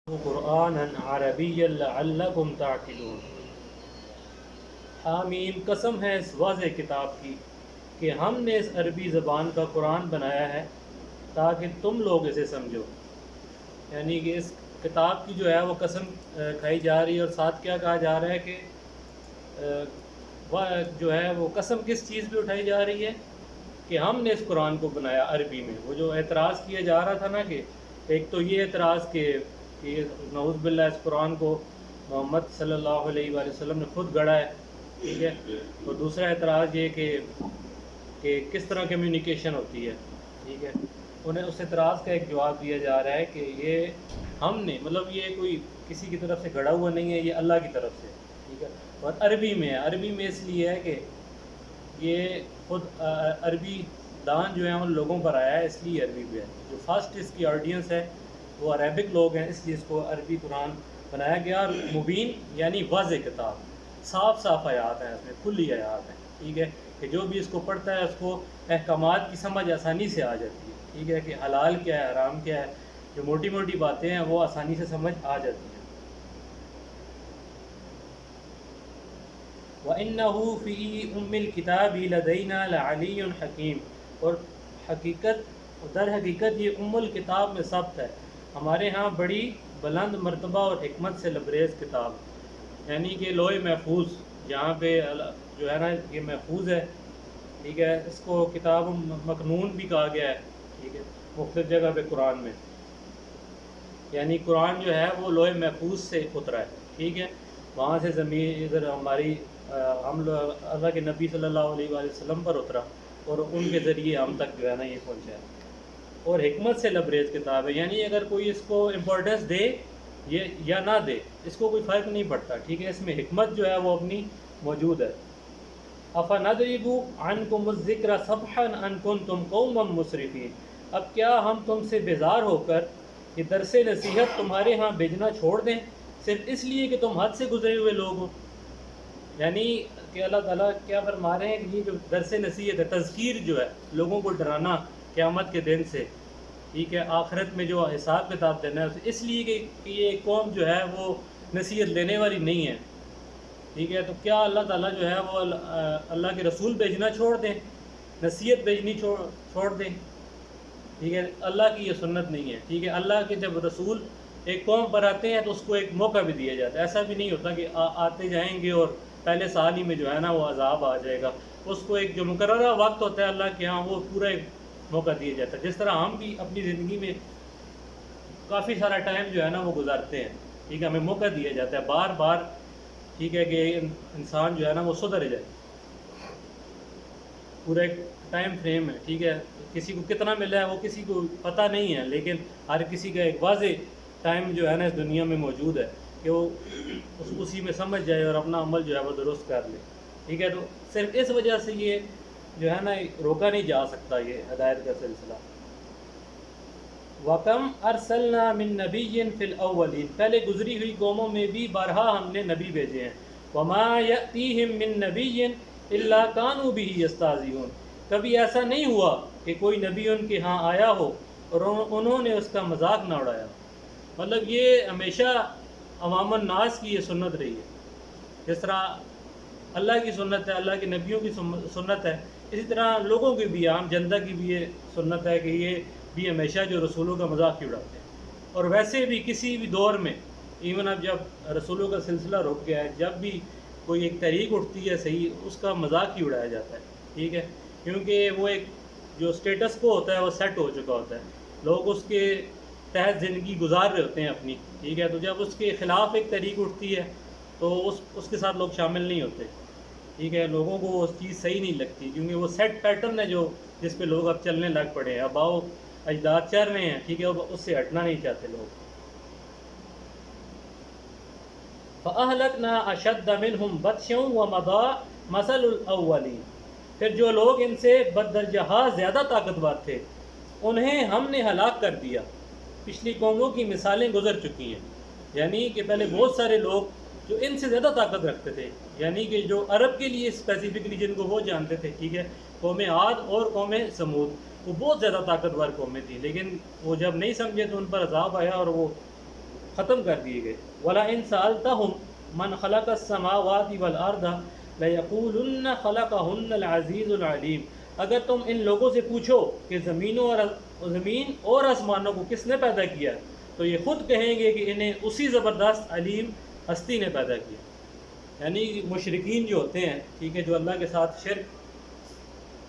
قرآنا Arabia لعلکم تعقلون۔ حامیم، قسم ہے اس واضح کتاب کی کہ ہم نے اس عربی زبان کا قرآن بنایا ہے تاکہ تم لوگ اسے سمجھو۔ یعنی کہ اس کتاب کی جو ہے وہ قسم کھائی جا رہی ہے، اور ساتھ کیا کہا جا رہا ہے کہ جو ہے وہ قسم کس چیز پہ اٹھائی جا رہی ہے کہ ہم نے اس قرآن کو بنایا عربی میں۔ وہ جو اعتراض کیا جا رہا تھا نا، کہ ایک تو یہ اعتراض کہ نعوذ باللہ اس قرآن کو محمد صلی اللہ علیہ وآلہ وسلم نے خود گڑھا ہے، ٹھیک ہے، اور دوسرا اعتراض یہ کہ کس طرح کمیونیکیشن ہوتی ہے، ٹھیک ہے۔ انہیں اس اعتراض کا ایک جواب دیا جا رہا ہے کہ یہ ہم نے، مطلب یہ کوئی کسی کی طرف سے گڑھا ہوا نہیں ہے، یہ اللہ کی طرف سے، ٹھیک ہے، اور عربی میں ہے۔ عربی میں اس لیے ہے کہ یہ خود عربی دان جو ہیں ان لوگوں پر آیا ہے، اس لیے عربی پہ ہے۔ جو فرسٹ اس کی آڈینس ہے وہ عربک لوگ ہیں، اس لیے اس کو عربی قرآن بنایا گیا۔ اور مبین یعنی واضح کتاب، صاف صاف آیات ہیں، اس میں کلی آیات ہیں، ٹھیک ہے، کہ جو بھی اس کو پڑھتا ہے اس کو احکامات کی سمجھ آسانی سے آ جاتی ہے، ٹھیک ہے، کہ حلال کیا ہے، حرام کیا ہے، جو موٹی موٹی باتیں ہیں وہ آسانی سے سمجھ آ جاتی ہیں۔ وَإِنَّهُ فِي أُمِّ الْكِتَابِ لَدَيْنَا لَعَلِيٌّ حَكِيمٌ، اور در حقیقت یہ ام الکتاب میں ثبت ہے، ہمارے ہاں بڑی بلند مرتبہ اور حکمت سے لبریز کتاب۔ یعنی کہ لوح محفوظ جہاں پہ جو ہے نا یہ محفوظ ہے، ٹھیک ہے، اس کو کتاب مکنون بھی کہا گیا ہے، ٹھیک ہے، مختلف جگہ پہ قرآن میں۔ یعنی قرآن جو ہے وہ لوح محفوظ سے اترا ہے، ٹھیک ہے، وہاں سے زمین ادھر ہماری ہم لوگ اللہ کے نبی صلی اللہ علیہ وآلہ وسلم پر اترا، اور ان کے ذریعے ہم تک جو ہے نا یہ پہنچا ہے، اور حکمت سے لبریز کتاب ہے۔ یعنی اگر کوئی اس کو امپورٹنس دے یا نہ دے، اس کو کوئی فرق نہیں پڑتا، ٹھیک ہے، اس میں حکمت جو ہے وہ اپنی موجود ہے۔ أَفَنَضْرِبُ عَنْكُمُ الذِّكْرَ صَفْحًا أَن كُنتُمْ قَوْمًا مُسْرِفِينَ، اب کیا ہم تم سے بیزار ہو کر یہ درس نصیحت تمہارے ہاں بھیجنا چھوڑ دیں، صرف اس لیے کہ تم حد سے گزرے ہوئے لوگ ہو۔ یعنی کہ اللہ تعالیٰ کیا فرما رہے ہیں کہ یہ جو درس نصیحت ہے، تذکیر جو ہے، لوگوں کو ڈرانا قیامت کے دن سے، ٹھیک ہے، آخرت میں جو حساب کتاب دینا ہے، اس لیے کہ یہ قوم جو ہے وہ نصیحت لینے والی نہیں ہے، ٹھیک ہے، تو کیا اللہ تعالیٰ جو ہے وہ اللہ کے رسول بھیجنا چھوڑ دیں، نصیحت بھیجنی چھوڑ دیں، ٹھیک ہے، اللہ کی یہ سنت نہیں ہے، ٹھیک ہے۔ اللہ کے جب رسول ایک قوم پر آتے ہیں تو اس کو ایک موقع بھی دیا جاتا ہے، ایسا بھی نہیں ہوتا کہ آتے جائیں گے اور پہلے سال ہی میں جو ہے نا وہ عذاب آ جائے گا۔ اس کو ایک جو مقررہ وقت ہوتا ہے اللہ کے ہاں، وہ پورا ایک موقع دیا جاتا ہے۔ جس طرح ہم بھی اپنی زندگی میں کافی سارا ٹائم جو ہے نا وہ گزارتے ہیں، ٹھیک ہے، ہمیں موقع دیا جاتا ہے بار بار، ٹھیک ہے، کہ انسان جو ہے نا وہ سدھر جائے، پورا ایک ٹائم فریم ہے، ٹھیک ہے، کسی کو کتنا ملا ہے وہ کسی کو پتہ نہیں ہے، لیکن ہر کسی کا ایک واضح ٹائم جو ہے نا اس دنیا میں موجود ہے کہ وہ اسی میں سمجھ جائے اور اپنا عمل جو ہے وہ درست کر لے، ٹھیک ہے۔ تو صرف اس وجہ سے یہ جو ہے نا روکا نہیں جا سکتا یہ ہدایت کا سلسلہ۔ وَكَمْ أَرْسَلْنَا مِن نَبِيٍّ فِي الْأَوَّلِينَ، پہلے گزری ہوئی قوموں میں بھی بارہا ہم نے نبی بھیجے ہیں۔ وَمَا يَأْتِيهِم مِّن نَبِيٍّ إِلَّا كَانُوا بِهِ يَسْتَهْزِئُونَ، کبھی ایسا نہیں ہوا کہ کوئی نبی ان کے ہاں آیا ہو اور انہوں نے اس کا مذاق نہ اڑایا۔ مطلب یہ ہمیشہ عوام الناس کی یہ سنت رہی ہے، جس طرح اللہ کی سنت ہے، اللہ کے نبیوں کی سنت ہے، اسی طرح لوگوں کی بھی، عام جنتا کی بھی یہ سنت ہے کہ یہ بھی ہمیشہ جو رسولوں کا مذاق ہی اڑاتے ہیں۔ اور ویسے بھی کسی بھی دور میں، ایون اب جب رسولوں کا سلسلہ رک گیا ہے، جب بھی کوئی ایک تحریک اٹھتی ہے صحیح، اس کا مذاق ہی اڑایا جاتا ہے، ٹھیک ہے، کیونکہ وہ ایک جو اسٹیٹس کو ہوتا ہے وہ سیٹ ہو چکا ہوتا ہے، لوگ اس کے تحت زندگی گزار رہے ہوتے ہیں اپنی، ٹھیک ہے، تو جب اس کے خلاف ایک تحریک اٹھتی ہے تو اس کے ساتھ لوگ شامل نہیں ہوتے، ٹھیک ہے، لوگوں کو وہ چیز صحیح نہیں لگتی، کیونکہ وہ سیٹ پیٹرن ہے جو جس پہ لوگ اب چلنے لگ پڑے ہیں، اب آؤ اجداد چل رہے ہیں، ٹھیک ہے، اس سے ہٹنا نہیں چاہتے لوگ۔ فَأَهْلَكْنَا أَشَدَّ مِنْهُمْ بَطْشًا وَمَضَىٰ مَثَلُ الْأَوَّلِينَ، پھر جو لوگ ان سے بددرجہ زیادہ طاقتور تھے انہیں ہم نے ہلاک کر دیا، پچھلی قوموں کی مثالیں گزر چکی ہیں۔ یعنی کہ پہلے بہت سارے لوگ جو ان سے زیادہ طاقت رکھتے تھے، یعنی کہ جو عرب کے لیے اسپیسیفکلی جن کو وہ جانتے تھے، ٹھیک ہے، قوم عاد اور قوم سمود، وہ بہت زیادہ طاقتور قومیں تھیں، لیکن وہ جب نہیں سمجھے تو ان پر عذاب آیا اور وہ ختم کر دیے گئے۔ وَلَئِن سَأَلْتَهُمْ مَنْ خَلَقَ السَّمَاوَاتِ وَالْأَرْضَ لَيَقُولُنَّ خَلَقَهُنَّ الْعَزِيزُ الْعَلِيمُ، اگر تم ان لوگوں سے پوچھو کہ زمین اور آسمانوں کو کس نے پیدا کیا، تو یہ خود کہیں گے کہ انہیں اسی زبردست علیم ہستی نے پیدا کیا۔ یعنی مشرکین جو ہوتے ہیں، ٹھیک ہے، جو اللہ کے ساتھ شرک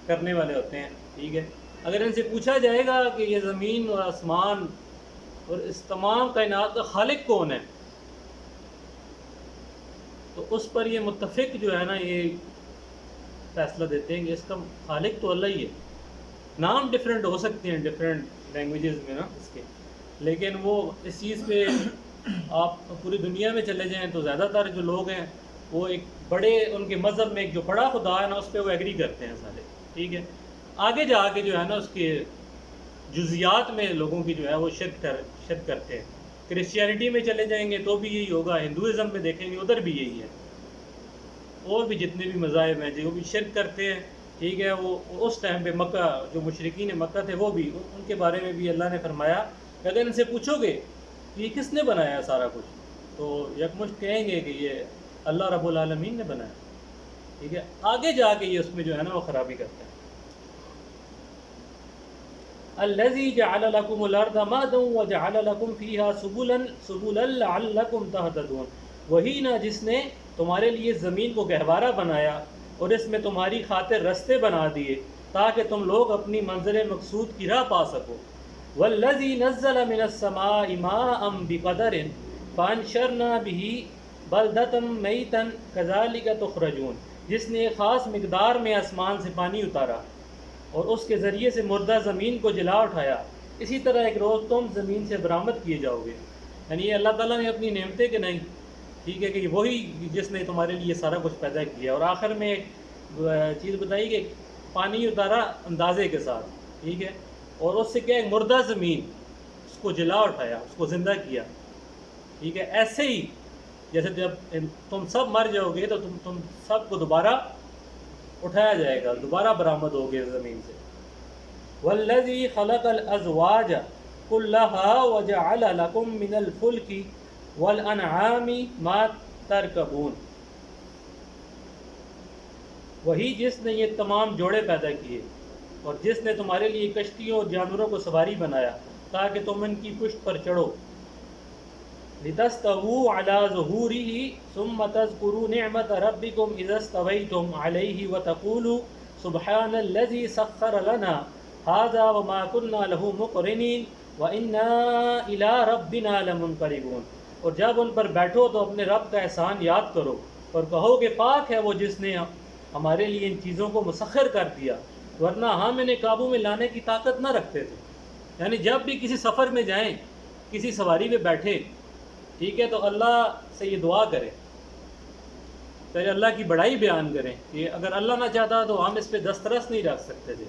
کرنے والے ہوتے ہیں، ٹھیک ہے، اگر ان سے پوچھا جائے گا کہ یہ زمین اور آسمان اور اس تمام کائنات کا خالق کون ہے، تو اس پر یہ متفق جو ہے نا یہ فیصلہ دیتے ہیں کہ اس کا خالق تو اللہ ہی ہے۔ نام ڈفرینٹ ہو سکتے ہیں ڈفرینٹ لینگویجز میں نا اس کے، لیکن وہ اس چیز پہ آپ پوری دنیا میں چلے جائیں تو زیادہ تر جو لوگ ہیں وہ ایک بڑے ان کے مذہب میں ایک جو بڑا خدا ہے نا اس پہ وہ ایگری کرتے ہیں سارے، ٹھیک ہے۔ آگے جا کے جو ہے نا اس کے جزیات میں لوگوں کی جو ہے وہ شرک کرتے ہیں۔ کرسچینٹی میں چلے جائیں گے تو بھی یہی ہوگا، ہندوازم میں دیکھیں گے ادھر بھی یہی ہے، اور بھی جتنے بھی مذاہب ہیں جو بھی شرک کرتے ہیں، ٹھیک ہے، وہ اس ٹائم پہ مکہ جو مشرکین مکہ تھے وہ بھی ان کے بارے میں بھی اللہ نے فرمایا کہ اگر ان سے پوچھو گے کہ یہ کس نے بنایا ہے سارا کچھ، تو یکمشت کہیں گے کہ یہ اللہ رب العالمین نے بنایا، ٹھیک ہے۔ آگے جا کے یہ اس میں جو ہے نا وہ خرابی کرتے ہیں۔ الذی جعل لکم الارض مہدا وجعل لکم فیہا سبلا لعلکم تہتدون، وہی نا جس نے تمہارے لیے زمین کو گہوارہ بنایا اور اس میں تمہاری خاطر رستے بنا دیے تاکہ تم لوگ اپنی منزل مقصود کی راہ پا سکو۔ والذی نزل من السماء ماء بقدر فانشرنا به بلدۃ میتا کذالک تخرجون، جس نے ایک خاص مقدار میں آسمان سے پانی اتارا اور اس کے ذریعے سے مردہ زمین کو جلا اٹھایا، اسی طرح ایک روز تم زمین سے برآمد کیے جاؤ گے۔ یعنی یہ اللہ تعالیٰ نے اپنی نعمتیں کہ نہیں، ٹھیک ہے، کہ وہی جس نے تمہارے لیے سارا کچھ پیدا کیا، اور آخر میں ایک چیز بتائی کہ پانی اتارا اندازے کے ساتھ، ٹھیک ہے، اور اس سے کیا ایک مردہ زمین اس کو جلا اٹھایا، اس کو زندہ کیا، ٹھیک ہے۔ ایسے ہی جیسے جب تم سب مر جاؤ گے تو تم سب کو دوبارہ اٹھایا جائے گا، دوبارہ برآمد ہوگے زمین سے۔ والذی خلق الازواج کلها وجعل لکم من الفلک والانعام ما ترکبون، وہی جس نے یہ تمام جوڑے پیدا کیے اور جس نے تمہارے لیے کشتیوں اور جانوروں کو سواری بنایا تاکہ تم ان کی پشت پر چڑھو۔ لِتَسْتَوُوا عَلَى ظُهُورِهِ ثُمَّ تَذْكُرُوا نِعْمَةَ رَبِّكُمْ إِذَا اسْتَوَيْتُمْ عَلَيْهِ وَتَقُولُوا سُبْحَانَ الَّذِي سَخَّرَ لَنَا هَذَا وَمَا كُنَّا لَهُ مُقْرِنِينَ وَإِنَّا إِلَىٰ رَبِّنَا لَمُنْقَلِبُونَ، اور جب ان پر بیٹھو تو اپنے رب کا احسان یاد کرو اور کہو کہ پاک ہے وہ جس نے ہمارے لیے ان چیزوں کو مسخر کر دیا، ورنہ ہم انہیں قابو میں لانے کی طاقت نہ رکھتے تھے۔ یعنی جب بھی کسی سفر میں جائیں، کسی سواری پہ بیٹھے، ٹھیک ہے، تو اللہ سے یہ دعا کریں، پہلے اللہ کی بڑائی بیان کریں کہ اگر اللہ نہ چاہتا تو ہم اس پہ دسترس نہیں رکھ سکتے تھے،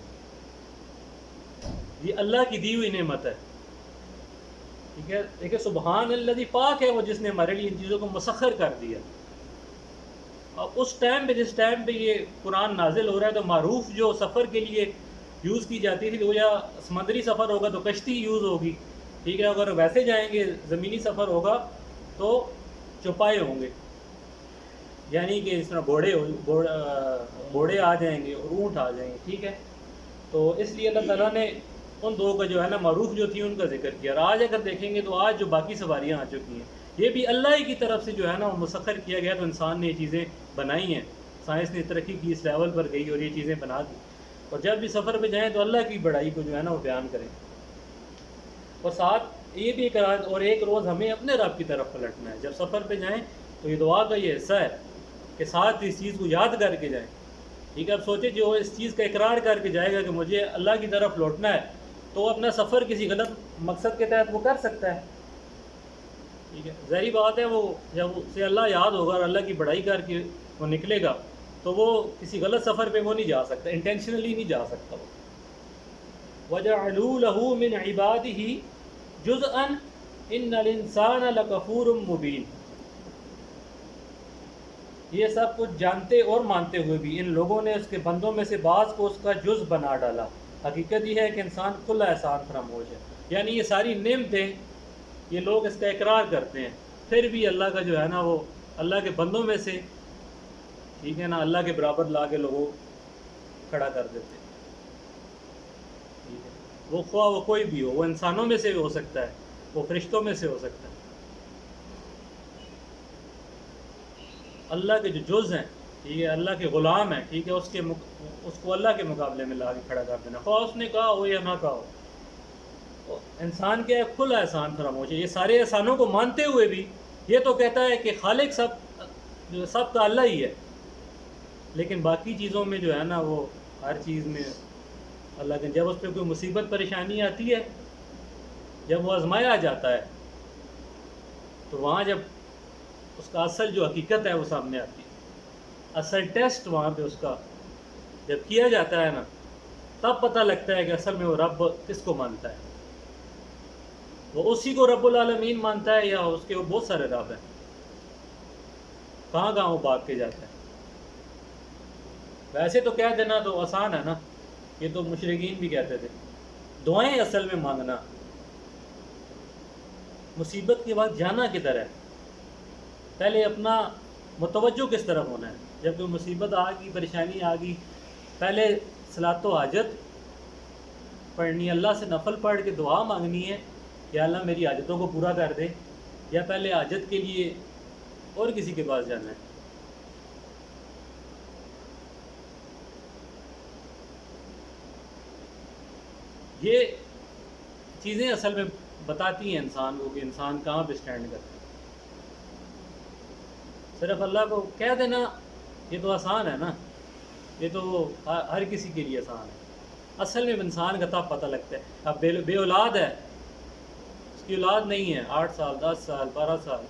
یہ اللہ کی دی ہوئی نعمت ہے، ٹھیک ہے۔ دیکھیں سبحان الذی، پاک ہے وہ جس نے ہمارے لیے ان چیزوں کو مسخر کر دیا۔ اب اس ٹائم پہ جس ٹائم پہ یہ قرآن نازل ہو رہا ہے تو معروف جو سفر کے لیے یوز کی جاتی تھی وہ یا سمندری سفر ہوگا تو کشتی یوز ہوگی، ٹھیک ہے، اگر ویسے جائیں گے زمینی سفر ہوگا تو چوپائے ہوں گے، یعنی کہ اس طرح گھوڑے آ جائیں گے اور اونٹ آ جائیں گے، ٹھیک ہے۔ تو اس لیے اللہ تعالیٰ نے ان دو کا جو ہے نا معروف جو تھی ان کا ذکر کیا، اور آج اگر دیکھیں گے تو آج جو باقی سواریاں آ چکی ہیں یہ بھی اللہ ہی کی طرف سے جو ہے نا وہ مسخر کیا گیا، تو انسان نے یہ چیزیں بنائی ہیں، سائنس نے ترقی کی، اس لیول پر گئی اور یہ چیزیں بنا دی، اور جب بھی سفر پہ جائیں تو اللہ کی بڑائی کو جو ہے نا وہ بیان کریں، اور ساتھ یہ بھی اور ایک روز ہمیں اپنے رب کی طرف پلٹنا ہے۔ جب سفر پہ جائیں تو یہ دعا کا یہ حصہ ہے کہ ساتھ اس چیز کو یاد کر کے جائیں، ٹھیک ہے۔ اب سوچیں جو اس چیز کا اقرار کر کے جائے گا کہ مجھے اللہ کی طرف لوٹنا ہے تو اپنا سفر کسی غلط مقصد کے تحت وہ کر سکتا ہے، ٹھیک ہے۔ ظاہری بات ہے وہ جب اسے اللہ یاد ہوگا اور اللہ کی بڑائی کر کے وہ نکلے گا تو وہ کسی غلط سفر پہ وہ نہیں جا سکتا، انٹینشنلی نہیں جا سکتا وہ۔ وَجَعَلُوا لَهُ مِنْ عِبَادِهِ جُزْءًا إِنَّ الْإِنسَانَ لَكَفُورٌ مُبِينٌ، یہ سب کچھ جانتے اور مانتے ہوئے بھی ان لوگوں نے اس کے بندوں میں سے بعض کو اس کا جز بنا ڈالا۔ حقیقت یہ ہے کہ انسان کھلا احسان فراموش ہے، یعنی یہ ساری نعمتیں یہ لوگ اس کا اقرار کرتے ہیں، پھر بھی اللہ کا جو ہے نا وہ اللہ کے بندوں میں سے، ٹھیک ہے نا، اللہ کے برابر لا کے لوگوں کھڑا کر دیتے ہیں، ٹھیک ہے، وہ خواہ وہ کوئی بھی ہو، وہ انسانوں میں سے بھی ہو سکتا ہے، وہ فرشتوں میں سے ہو سکتا ہے، اللہ کے جو جز ہیں، ٹھیک ہے، اللہ کے غلام ہیں، ٹھیک ہے، اس کو اللہ کے مقابلے میں لا کے کھڑا کر دینا، خواہ اس نے کہا ہو یا نہ کہا ہو۔ انسان کے کھلا احسان فراموش ہے، یہ سارے احسانوں کو مانتے ہوئے بھی یہ تو کہتا ہے کہ خالق سب کا اللہ ہی ہے، لیکن باقی چیزوں میں جو ہے نا وہ ہر چیز میں اللہ کے، جب اس پہ کوئی مصیبت پریشانی آتی ہے، جب وہ آزمایا جاتا ہے، تو وہاں جب اس کا اصل جو حقیقت ہے وہ سامنے آتی ہے، اصل ٹیسٹ وہاں پہ اس کا جب کیا جاتا ہے نا، تب پتہ لگتا ہے کہ اصل میں وہ رب کس کو مانتا ہے، وہ اسی کو رب العالمین مانتا ہے یا اس کے وہ بہت سارے رب ہیں، کہاں کہاں وہ بھاگ کے جاتا ہے۔ ویسے تو کہہ دینا تو آسان ہے نا، یہ تو مشرکین بھی کہتے تھے، دعائیں اصل میں مانگنا، مصیبت کے بعد جانا کدھر ہے، پہلے اپنا متوجہ کس طرف ہونا ہے، جب کوئی مصیبت آ گئی، پریشانی آ گئی، پہلے صلاۃ و حاجت پڑھنی، اللہ سے نفل پڑھ کے دعا مانگنی ہے یا اللہ میری حاجتوں کو پورا کر دے، یا پہلے حاجت کے لیے اور کسی کے پاس جانا ہے۔ یہ چیزیں اصل میں بتاتی ہیں انسان کو کہ انسان کہاں پہ اسٹینڈ کرتا ہے۔ صرف اللہ کو کہہ دینا یہ تو آسان ہے نا، یہ تو ہر کسی کے لیے آسان ہے، اصل میں انسان کا تب پتہ لگتا ہے۔ اب بے اولاد ہے، اس کی اولاد نہیں ہے، 8 سال 10 سال 12 سال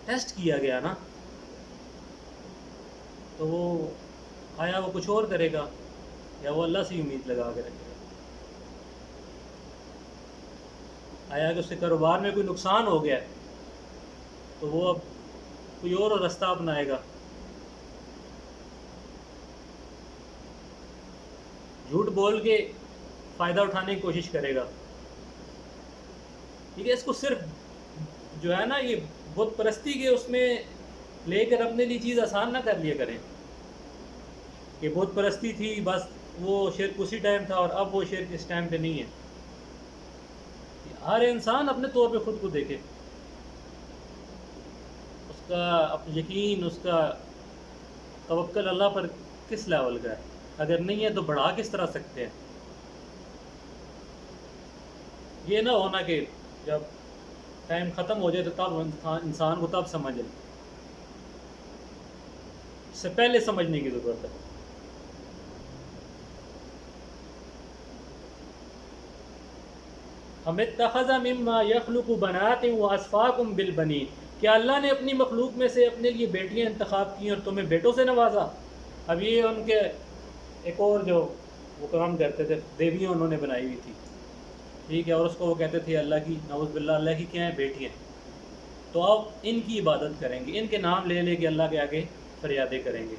ٹیسٹ کیا گیا نا، تو وہ آیا وہ کچھ اور کرے گا یا وہ اللہ سے امید لگا کے رکھے گا، آیا کہ اس کے کاروبار میں کوئی نقصان ہو گیا تو وہ اب کوئی اور راستہ اپنائے گا، جھوٹ بول کے فائدہ اٹھانے کی کوشش کرے گا، ٹھیک ہے۔ اس کو صرف جو ہے نا یہ بت پرستی کے اس میں لے کر اپنے لیے چیز آسان نہ کر لیا کریں کہ بت پرستی تھی بس وہ شرک اسی ٹائم تھا اور اب وہ شرک اس ٹائم پہ نہیں ہے۔ ہر انسان اپنے طور پہ خود کو دیکھے، اس کا اپنا یقین، اس کا توکل اللہ پر کس لیول کا ہے، اگر نہیں ہے تو بڑھا کس طرح سکتے ہیں۔ یہ نہ ہونا کہ جب ٹائم ختم ہو جائے تو تب انسان کو تب سمجھے، اس سے پہلے سمجھنے کی ضرورت ہے۔ ہم اتخذ مما یخلق بنات واصفاکم بالبنین، کیا اللہ نے اپنی مخلوق میں سے اپنے لیے بیٹیاں انتخاب کی اور تمہیں بیٹوں سے نوازا؟ اب یہ ان کے ایک اور جو وہ کام کرتے تھے، دیویاں انہوں نے بنائی ہوئی تھی، ٹھیک ہے، اور اس کو وہ کہتے تھے اللہ کی، نعوذ باللہ، اللہ کی کیا ہیں، بیٹیاں، تو اب ان کی عبادت کریں گے، ان کے نام لے لے کے اللہ کے آگے فریادیں کریں گے،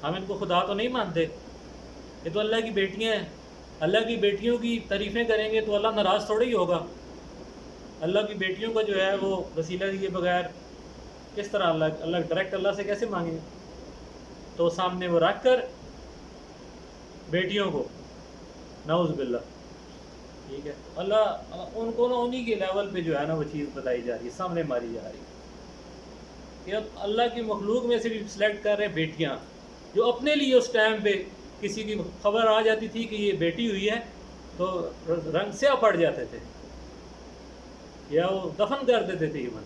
ہم ان کو خدا تو نہیں مانتے، یہ تو اللہ کی بیٹیاں ہیں، اللہ کی بیٹیوں کی تعریفیں کریں گے تو اللہ ناراض تھوڑی ہی ہوگا، اللہ کی بیٹیوں کا جو ہے وہ وسیلہ دیے بغیر کس طرح اللہ ڈائریکٹ اللہ سے کیسے مانگیں، تو سامنے وہ رکھ کر بیٹیوں کو، نعوذ باللہ، ٹھیک ہے، اللہ ان کو نا انہی کے لیول پہ جو ہے نا وہ چیز بتائی جا رہی ہے، سامنے ماری جا رہی ہے کہ اب اللہ کی مخلوق میں سے بھی سلیکٹ کر رہے ہیں بیٹیاں، جو اپنے لیے اس ٹائم پہ کسی کی خبر آ جاتی تھی کہ یہ بیٹی ہوئی ہے تو رنگ سیاہ پڑ جاتے تھے یا وہ دفن کر دیتے تھے ایون۔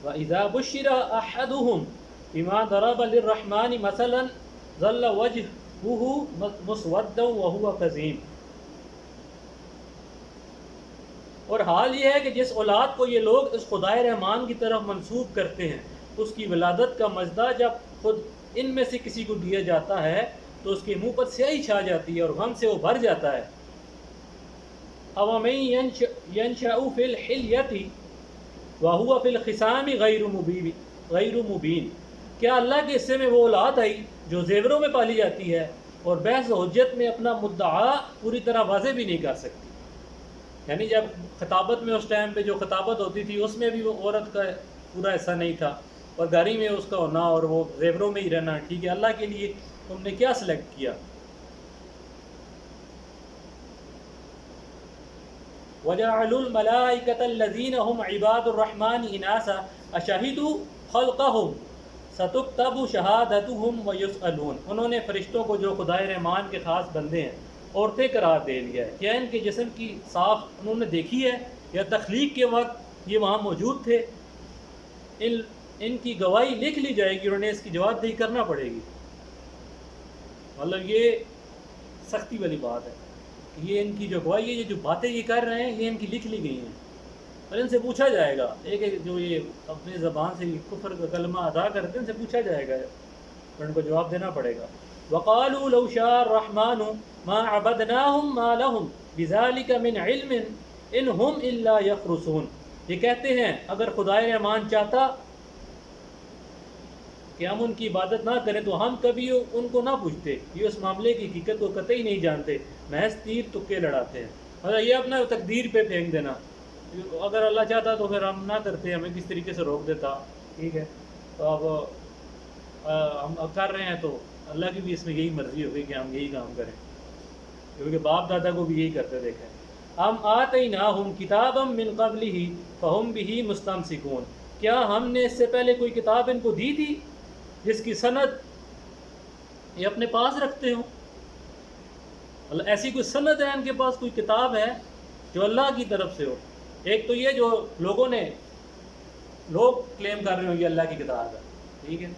وَإِذَا بُشِّرَ أَحَدُهُمْ بِمَا ضَرَبَ لِلرَّحْمَنِ مَثَلًا ظَلَّ وَجْهُهُ مُسْوَدًّا وَهُوَ كَظِيمٌ، اور حال یہ ہے کہ جس اولاد کو یہ لوگ اس خدائے رحمان کی طرف منسوب کرتے ہیں، اس کی ولادت کا مژدہ جب خود ان میں سے کسی کو دیا جاتا ہے تو اس کے منہ پر سیاہی چھا جاتی ہے اور غم سے وہ بھر جاتا ہے۔ أَوَمَن يَنشَأُ فِي الْحِلْيَةِ وَهُوَ فِي الْخِصَامِ غَيْرُ مُبِينٍ، کیا اللہ کے حصے میں وہ اولاد آئی جو زیوروں میں پالی جاتی ہے اور بحث و حجت میں اپنا مدعا پوری طرح واضح بھی نہیں کر سکتی۔ یعنی جب خطابت میں اس ٹائم پہ جو خطابت ہوتی تھی اس میں بھی وہ عورت کا پورا حصہ نہیں تھا، اور گھر ہی میں اس کا ہونا اور وہ زیوروں میں ہی رہنا ٹھیک ہے، اللہ کے لیے تم نے کیا سلیکٹ کیا؟ وَجَعَلُوا الْمَلَائِكَةَ الَّذِينَ هُمْ عِبَادُ الرَّحْمَنِ إِنَاثًا أَشَهِدُوا خَلْقَهُمْ سَتُكْتَبُ شَهَادَتُهُمْ وَيُسْأَلُونَ، انہوں نے فرشتوں کو جو خدائے رحمان کے خاص بندے ہیں عورتیں قرار دے لیا ہے، کیا ان کے جسم کی ساخت انہوں نے دیکھی ہے یا تخلیق کے وقت یہ وہاں موجود تھے؟ ان کی گواہی لکھ لی جائے گی اور انہیں اس کی جواب دہی کرنا پڑے گی۔ مطلب یہ سختی والی بات ہے، یہ ان کی جو گواہی ہے، یہ جو باتیں یہ کر رہے ہیں یہ ان کی لکھ لی گئی ہیں، اور ان سے پوچھا جائے گا، ایک جو یہ اپنی زبان سے کفر کا کلمہ ادا کرتے ہیں ان سے پوچھا جائے گا اور ان کو جواب دینا پڑے گا۔ وَقَالُوا لَوْ شَاءَ الرَّحْمَنُ مَا عَبَدْنَاهُمْ مَا لَهُمْ بِذَلِكَ مِنْ عِلْمٍ إِنْ هُمْ إِلَّا يَخْرُصُونَ، یہ کہتے ہیں اگر خدائے رحمان چاہتا کہ ہم ان کی عبادت نہ کریں تو ہم کبھی ان کو نہ پوچھتے، یہ اس معاملے کی حقیقت کو قطعی نہیں جانتے، محض تیر تکے لڑاتے ہیں۔ مطلب یہ اپنا تقدیر پہ پھینک دینا، اگر اللہ چاہتا تو پھر ہم نہ کرتے، ہمیں کس طریقے سے روک دیتا، ٹھیک ہے، تو اب ہم کر رہے ہیں تو اللہ کی بھی اس میں یہی مرضی ہوگی کہ ہم یہی کام کریں، کیونکہ باپ دادا کو بھی یہی کرتے دیکھیں۔ ہم آتیناہم کتابا من قبلہ فہم بہ مستمسکون، کیا ہم نے اس سے پہلے کوئی کتاب ان کو دی تھی جس کی سند یہ اپنے پاس رکھتے ہوں؟ ایسی کوئی سند ہے ان کے پاس، کوئی کتاب ہے جو اللہ کی طرف سے ہو؟ ایک تو یہ جو لوگ کلیم کر رہے ہوں یہ اللہ کی کتاب ہے، ٹھیک ہے،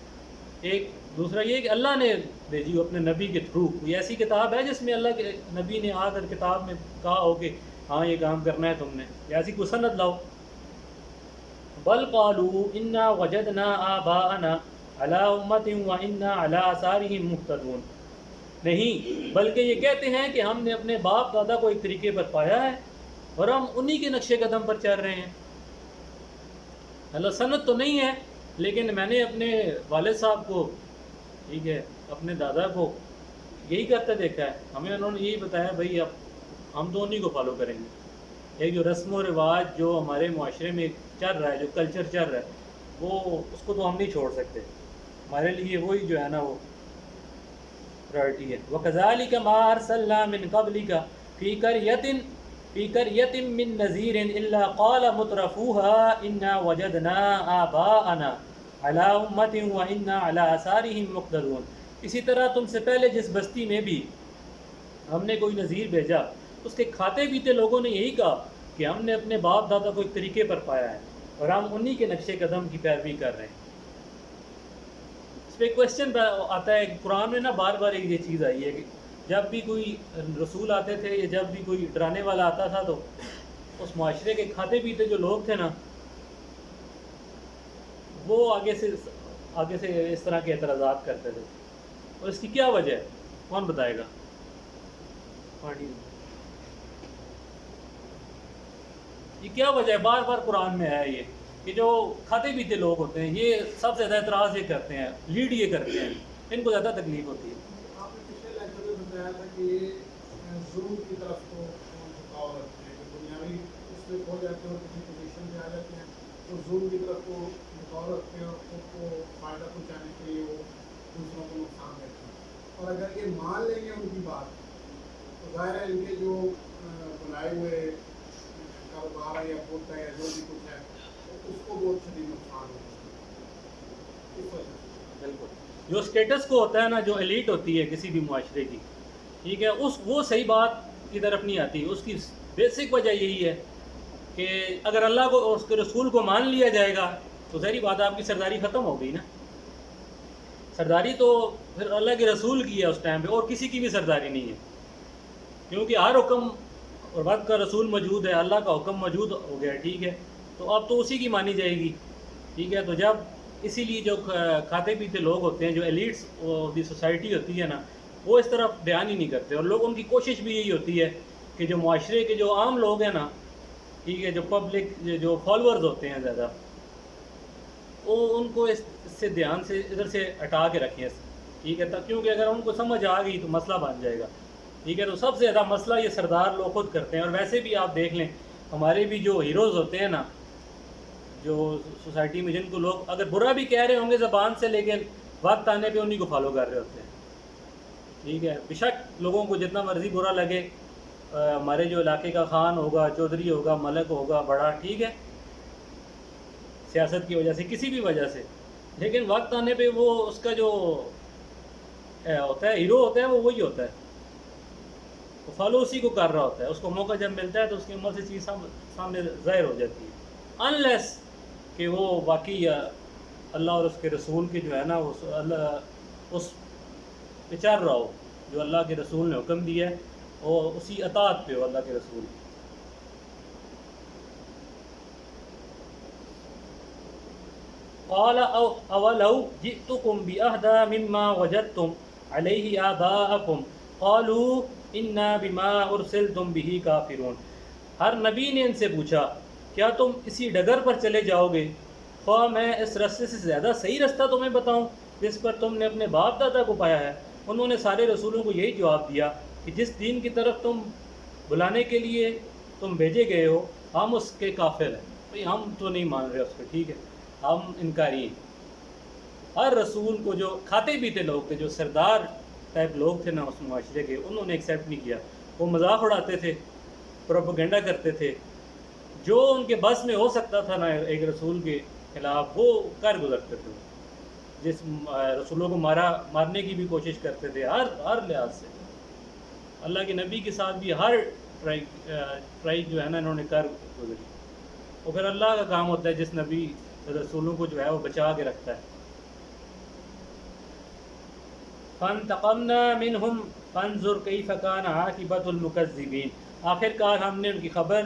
ایک دوسرا یہ کہ اللہ نے بھیجی ہو اپنے نبی کے تھرو، کوئی ایسی کتاب ہے جس میں اللہ کے نبی نے آ کر کتاب میں کہا ہو کہ ہاں یہ کام کرنا ہے تم نے، ایسی کوئی سند لاؤ۔ بل قالوا انا وجدنا آباءنا علی امت وانا علی آثارہم مہتدون، نہیں بلکہ یہ کہتے ہیں کہ ہم نے اپنے باپ دادا کو ایک طریقے پر پایا ہے اور ہم انہی کے نقش قدم پر چل رہے ہیں۔ اللہ سند تو نہیں ہے لیکن میں نے اپنے والد صاحب کو، ٹھیک ہے، اپنے دادا کو یہی کرتے دیکھا ہے، ہمیں انہوں نے یہی بتایا بھائی اب ہم تو انہی کو فالو کریں گے۔ ایک جو رسم و رواج جو ہمارے معاشرے میں چل رہا ہے، جو کلچر چل رہا ہے، وہ اس کو تو ہم نہیں چھوڑ سکتے، ہمارے لیے وہی جو ہے نا وہ پرائرٹی ہے۔ وَكَذَلِكَ مَا أَرْسَلْنَا مِن قَبْلِكَ فِي قَرْيَةٍ مِّن نَذِيرٍ إِلَّا قَالَ مُتْرَفُوهَا إِنَّا وَجَدْنَا آبَاءَنَا عَلَىٰ أُمَّةٍ وَإِنَّا عَلَىٰ آثَارِهِم مُقْتَدُونَ، اسی طرح تم سے پہلے جس بستی میں بھی ہم نے کوئی نذیر بھیجا، اس کے کھاتے پیتے لوگوں نے یہی کہا کہ ہم نے اپنے باپ دادا کو ایک طریقے پر پایا ہے اور ہم انہی کے نقش قدم کی پیروی کر رہے ہیں۔ اس پہ کویشچن آتا ہے، قرآن میں نا بار بار یہ چیز آئی ہے کہ جب بھی کوئی رسول آتے تھے یا جب بھی کوئی ڈرانے والا آتا تھا تو اس معاشرے کے کھاتے پیتے جو لوگ تھے نا وہ آگے سے اس طرح کے اعتراضات کرتے تھے، اور اس کی کیا وجہ ہے کون بتائے گا؟ یہ کیا وجہ ہے؟ بار بار قرآن میں ہے یہ کہ جو کھاتے پیتے لوگ ہوتے ہیں یہ سب سے زیادہ اعتراض یہ کرتے ہیں، لیڈ یہ کرتے ہیں، ان کو زیادہ تکلیف ہوتی ہے۔ آپ نے پچھلے لیکچر میں بتایا تھا کہ ظلم کی طرف کو جھکاؤ رکھتے ہیں، کہ دنیاوی اس میں کھو جاتے ہیں اور کسی پوزیشن میں آ جاتے ہیں تو ظلم کی طرف کو جھکاؤ رکھتے ہیں اور خود کو فائدہ پہنچانے کے لیے وہ دوسروں کو نقصان دیتے ہیں، اور اگر یہ مان لیں گے ان کی بات تو ظاہر ہے ان کے جو بنائے ہوئے کاروبار ہے یا ہوتا ہے یا جو بھی کچھ ہے اس کو بہت شدید نقصان ہوتا ہے۔ بالکل، جو اسٹیٹس کو ہوتا ہے نا، جو ایلیٹ ہوتی ہے کسی بھی معاشرے کی، ٹھیک ہے، وہ صحیح بات کی طرف نہیں آتی۔ اس کی بیسک وجہ یہی ہے کہ اگر اللہ کو اور اس کے رسول کو مان لیا جائے گا تو ظاہری بات ہے آپ کی سرداری ختم ہو گئی نا۔ سرداری تو پھر اللہ کے رسول کی ہے اس ٹائم پہ، اور کسی کی بھی سرداری نہیں ہے، کیونکہ ہر حکم اور وقت کا رسول موجود ہے، اللہ کا حکم موجود ہو گیا، ٹھیک ہے، تو اب تو اسی کی مانی جائے گی، ٹھیک ہے۔ تو جب اسی لیے جو کھاتے پیتے لوگ ہوتے ہیں، جو ایلیٹس دی سوسائٹی ہوتی ہے نا، وہ اس طرف بیان ہی نہیں کرتے، اور لوگوں کی کوشش بھی یہی ہوتی ہے کہ جو معاشرے کے جو عام لوگ ہیں نا، ٹھیک ہے، جو پبلک جو فالورز ہوتے ہیں زیادہ، وہ ان کو اس سے دھیان سے ادھر سے ہٹا کے رکھیں، ٹھیک ہے، کیونکہ اگر ان کو سمجھ آ گئی تو مسئلہ بن جائے گا، ٹھیک ہے. تو سب سے زیادہ مسئلہ یہ سردار لوگ خود کرتے ہیں. اور ویسے بھی آپ دیکھ لیں ہمارے بھی جو ہیروز ہوتے ہیں نا، جو سوسائٹی میں جن کو لوگ اگر برا بھی کہہ رہے ہوں گے زبان سے، لیکن وقت آنے پہ انہیں کو فالو کر رہے ہوتے ہیں. ٹھیک ہے. بے شک لوگوں کو جتنا مرضی برا لگے، ہمارے جو علاقے کا خان ہوگا، چودھری ہوگا، ملک ہوگا، بڑا، ٹھیک ہے، سیاست کی وجہ سے، کسی بھی وجہ سے، لیکن وقت آنے پہ وہ اس کا جو ہوتا ہے ہیرو ہوتا ہے وہ وہی ہوتا ہے، وہ فالو اسی کو کر رہا ہوتا ہے. اس کو موقع جب ملتا ہے تو اس کی عمر سے چیز سامنے ظاہر ہو جاتی ہے، انلیس کہ وہ واقعی اللہ اور اس کے رسول کے جو ہے نا وہ اللہ اس پہ چل رہا ہو جو اللہ کے رسول نے حکم دیا ہے، اور اسی اطاعت پہ ہو اللہ کے رسول. قال اولو جئتكم بأهدى مما وجدتم عليه آباءكم قالوا انا بما ارسلتم به كافرون. ہر نبی نے ان سے پوچھا کیا تم اسی ڈگر پر چلے جاؤ گے خواہ میں اس رستے سے زیادہ صحیح رستہ تمہیں بتاؤں جس پر تم نے اپنے باپ دادا کو پایا ہے؟ انہوں نے سارے رسولوں کو یہی جواب دیا کہ جس دین کی طرف تم بلانے کے لیے تم بھیجے گئے ہو ہم اس کے کافر ہیں. بھئی ہم تو نہیں مان رہے اس پہ، ٹھیک ہے، ہم انکاری ہیں. ہر رسول کو جو کھاتے پیتے لوگ تھے، جو سردار ٹائپ لوگ تھے نا اس معاشرے کے، انہوں نے ایکسیپٹ نہیں کیا. وہ مذاق اڑاتے تھے، پروپیگنڈا کرتے تھے، جو ان کے بس میں ہو سکتا تھا نا ایک رسول کے خلاف وہ کر گزرتے تھے. جس رسولوں کو مارنے کی بھی کوشش کرتے تھے ہر لحاظ سے. اللہ کے نبی کے ساتھ بھی ہر ٹرائی جو ہے نا انہوں نے کر گزری. اور پھر اللہ کا کام ہوتا ہے جس نبی رسولوں کو جو ہے وہ بچا کے رکھتا ہے. فَانْتَقَمْنَا مِنْهُمْ فَانْظُرْ كَيْفَ كَانَ عَاقِبَةُ الْمُكَذِّبِينَ. آخر کار ہم نے ان کی خبر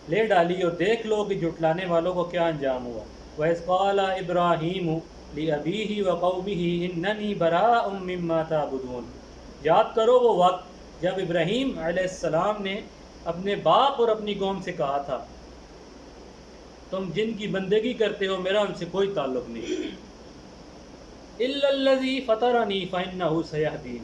لے ڈالی اور دیکھ لو کہ جھٹلانے والوں کو کیا انجام ہوا. وَإِذْ قَالَ إِبْرَاهِيمُ لِأَبِيهِ وَقَوْمِهِ إِنَّنِي بَرَاءٌ مِّمَّا تَعْبُدُونَ. یاد کرو وہ وقت جب ابراہیم علیہ السلام نے اپنے باپ اور اپنی قوم سے کہا تھا تم جن کی بندگی کرتے ہو میرا ان سے کوئی تعلق نہیں. إِلَّا الَّذِي فَطَرَنِي فَإِنَّهُ سَيَهْدِينِ.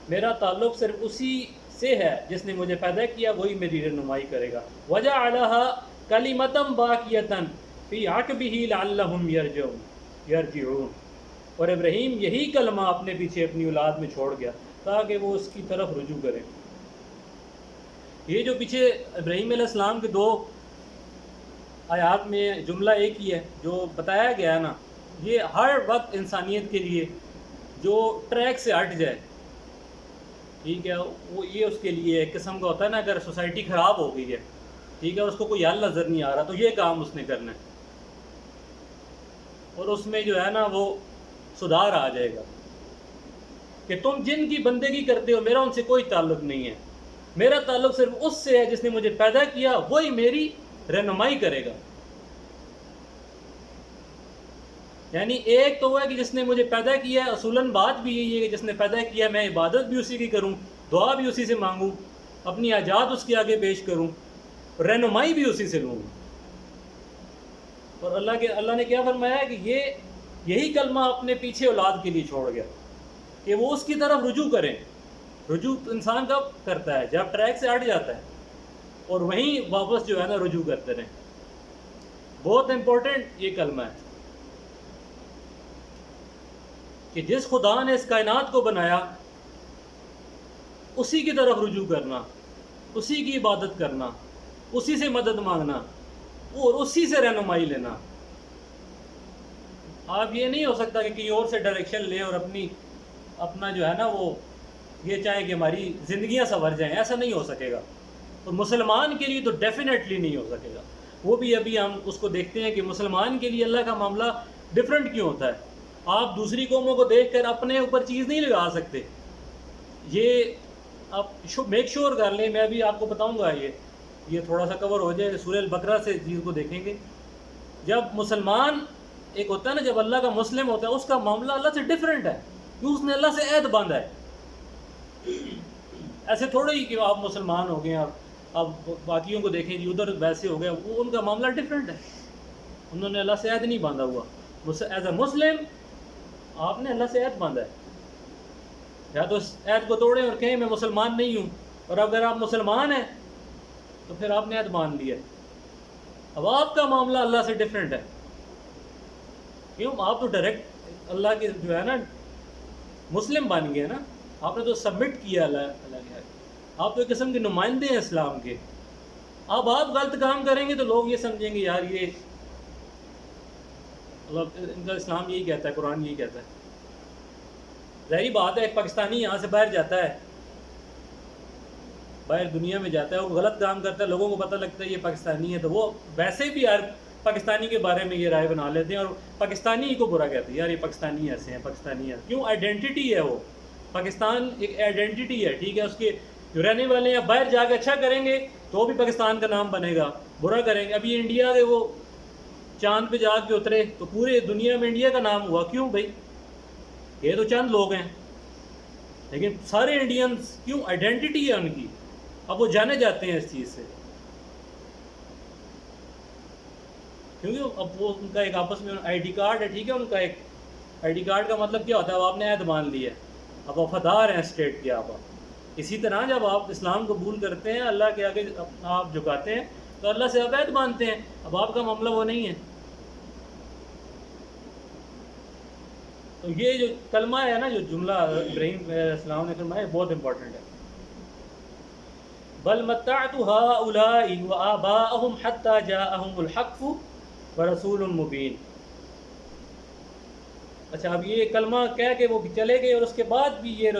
میرا تعلق صرف اسی سے ہے جس نے مجھے پیدا کیا، وہی میری رہنمائی کرے گا. وَجَعَلَهَا كَلِمَةً بَاقِيَةً فِي عَقْبِهِ لَعَلَّهُمْ يَرْجِعُونَ. اور ابراہیم یہی کلمہ اپنے پیچھے اپنی اولاد میں چھوڑ گیا تاکہ وہ اس کی طرف رجوع کریں. یہ جو پیچھے ابراہیم علیہ السلام کے دو آیات میں جملہ ایک ہی ہے جو بتایا گیا نا، یہ ہر وقت انسانیت کے لیے جو ٹریک سے ہٹ جائے، ٹھیک ہے، وہ یہ اس کے لیے ایک قسم کا ہوتا ہے نا، اگر سوسائٹی خراب ہو گئی ہے، ٹھیک ہے، اس کو کوئی حل نظر نہیں آ رہا تو یہ کام اس نے کرنا ہے اور اس میں جو ہے نا وہ سدھار آ جائے گا کہ تم جن کی بندگی کرتے ہو میرا ان سے کوئی تعلق نہیں ہے، میرا تعلق صرف اس سے ہے جس نے مجھے پیدا کیا، وہی میری رہنمائی کرے گا. یعنی ایک تو وہ ہے کہ جس نے مجھے پیدا کیا ہے، اصولاً بات بھی یہی ہے کہ جس نے پیدا کیا میں عبادت بھی اسی کی کروں، دعا بھی اسی سے مانگوں، اپنی حاجات اس کے آگے پیش کروں، رہنمائی بھی اسی سے لوں. اور اللہ نے کیا فرمایا ہے کہ یہی کلمہ اپنے پیچھے اولاد کے لیے چھوڑ گیا کہ وہ اس کی طرف رجوع کریں. رجوع انسان کب کرتا ہے؟ جب ٹریک سے ہٹ جاتا ہے اور وہیں واپس جو ہے نا رجوع کرتے رہیں. بہت امپورٹنٹ یہ کلمہ ہے کہ جس خدا نے اس کائنات کو بنایا اسی کی طرف رجوع کرنا، اسی کی عبادت کرنا، اسی سے مدد مانگنا اور اسی سے رہنمائی لینا. آپ یہ نہیں ہو سکتا کہ کہیں اور سے ڈائریکشن لیں اور اپنا جو ہے نا وہ یہ چاہیں کہ ہماری زندگیاں سنور جائیں، ایسا نہیں ہو سکے گا. اور مسلمان کے لیے تو ڈیفینیٹلی نہیں ہو سکے گا. وہ بھی ابھی ہم اس کو دیکھتے ہیں کہ مسلمان کے لیے اللہ کا معاملہ ڈیفرنٹ کیوں ہوتا ہے. آپ دوسری قوموں کو دیکھ کر اپنے اوپر چیز نہیں لگا سکتے. یہ آپ میک شور کر لیں. میں ابھی آپ کو بتاؤں گا، یہ تھوڑا سا کور ہو جائے، سورہ البقرہ سے چیز کو دیکھیں گے. جب مسلمان ایک ہوتا ہے نا، جب اللہ کا مسلم ہوتا ہے اس کا معاملہ اللہ سے ڈیفرنٹ ہے کیوں؟ اس نے اللہ سے عہد باندھا ہے. ایسے تھوڑے ہی کہ آپ مسلمان ہو گئے آپ باقیوں کو دیکھیں جی ادھر ویسے ہو گیا، وہ ان کا معاملہ ڈیفرنٹ ہے. انہوں نے اللہ سے عہد نہیں باندھا ہوا. ایز اے مسلم آپ نے اللہ سے عہد باندھا ہے. یا تو اس عہد کو توڑیں اور کہیں میں مسلمان نہیں ہوں، اور اگر آپ مسلمان ہیں تو پھر آپ نے عہد مان لیا۔ اب آپ کا معاملہ اللہ سے ڈیفرنٹ ہے، کیوں؟ آپ تو ڈائریکٹ اللہ کے جو ہے نا مسلم بن گئے نا، آپ نے تو سبمٹ کیا اللہ کے، آپ تو ایک قسم کے نمائندے ہیں اسلام کے۔ اب آپ غلط کام کریں گے تو لوگ یہ سمجھیں گے یار یہ ان کا اسلام یہی کہتا ہے، قرآن یہی کہتا ہے۔ ظاہری بات ہے، ایک پاکستانی یہاں سے باہر جاتا ہے، باہر دنیا میں جاتا ہے، وہ غلط کام کرتا ہے، لوگوں کو پتہ لگتا ہے یہ پاکستانی ہے، تو وہ ویسے بھی یار پاکستانی کے بارے میں یہ رائے بنا لیتے ہیں اور پاکستانی ہی کو برا کہتے ہیں، یار یہ پاکستانی ایسے ہیں، پاکستانی ہے۔ کیوں؟ آئیڈینٹی ہے، وہ پاکستان ایک آئیڈینٹی ہے، ٹھیک ہے، اس کے جو رہنے والے ہیں باہر جا کے اچھا کریں گے تو بھی پاکستان کا نام بنے گا، برا کریں گے، ابھی انڈیا کے وہ چاند پہ جا کے اترے تو پورے دنیا میں انڈیا کا نام ہوا، کیوں بھائی؟ یہ تو چند لوگ ہیں لیکن سارے انڈینس، کیوں؟ آئیڈینٹی ہے ان کی، اب وہ جانے جاتے ہیں اس چیز سے، کیونکہ اب وہ ان کا ایک آپس میں آئی ڈی کارڈ ہے، ٹھیک ہے، ان کا ایک آئی ڈی کارڈ کا مطلب کیا ہوتا ہے؟ اب آپ نے عہد مان لیا ہے، اب وفادار ہیں اسٹیٹ کے آپ۔ اسی طرح جب آپ اسلام قبول کرتے ہیں، اللہ کے آگے آپ جھکاتے ہیں تو اللہ سے آپ عہد مانتے ہیں، اب آپ کا معاملہ وہ نہیں ہے۔ تو یہ جو کلمہ ہے نا، جو جملہ ابراہیم علیہ السلام نے فرمایا، بہت امپورٹنٹ ہے۔ بل متعت هؤلاء وآباءهم حتى جاءهم الحق ورسول مبین۔ اچھا، اب یہ کلمہ کہہ کے وہ چلے گئے، اور اس کے بعد بھی یہ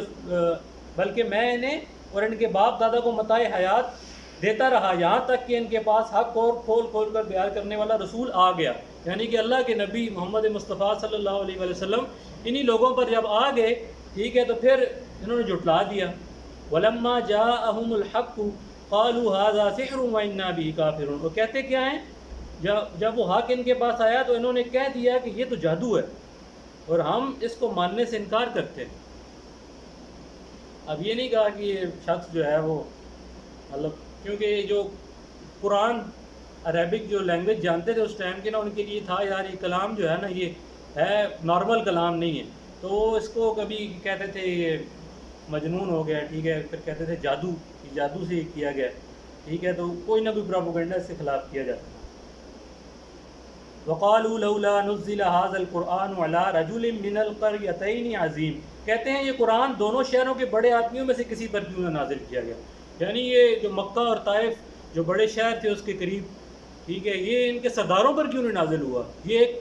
بلکہ میں انہیں اور ان کے باپ دادا کو متاع حیات دیتا رہا یہاں تک کہ ان کے پاس حق اور کھول کھول کر بیان کرنے والا رسول آ گیا، یعنی کہ اللہ کے نبی محمد مصطفیٰ صلی اللہ علیہ وآلہ وسلم انہی لوگوں پر جب آ گئے، ٹھیک ہے، تو پھر انہوں نے جھٹلا دیا۔ وَلَمَّا جَاءَهُمُ الْحَقُّ قَالُوا هَذَا سِحْرٌ وَإِنَّا بِهِ كَافِرُونَ۔ وہ کہتے کیا ہیں؟ جب وہ حق ان کے پاس آیا تو انہوں نے کہہ دیا کہ یہ تو جادو ہے اور ہم اس کو ماننے سے انکار کرتے ہیں۔ اب یہ نہیں کہا کہ یہ شخص جو ہے وہ مطلب، کیونکہ یہ جو قرآن عربک جو لینگویج جانتے تھے اس ٹائم کے نا، ان کے لیے تھا یار یہ کلام جو ہے نا یہ ہے نارمل کلام نہیں ہے، تو وہ اس کو کبھی کہتے تھے یہ مجنون ہو گیا، ٹھیک ہے، پھر کہتے تھے جادو، یہ جادو سے کیا گیا، ٹھیک ہے، تو کوئی نہ کوئی پروپیگنڈا اس کے خلاف کیا جاتا ہے۔ وقالوا لولا نزل هذا القرآن على رجل من القريتين عظیم، کہتے ہیں یہ قرآن دونوں شہروں کے بڑے آدمیوں میں سے کسی پر کیوں نہ نازل کیا گیا، یعنی یہ جو مکہ اور طائف جو بڑے شہر تھے اس کے قریب، ٹھیک ہے، یہ ان کے سرداروں پر کیوں نہیں نازل ہوا، یہ ایک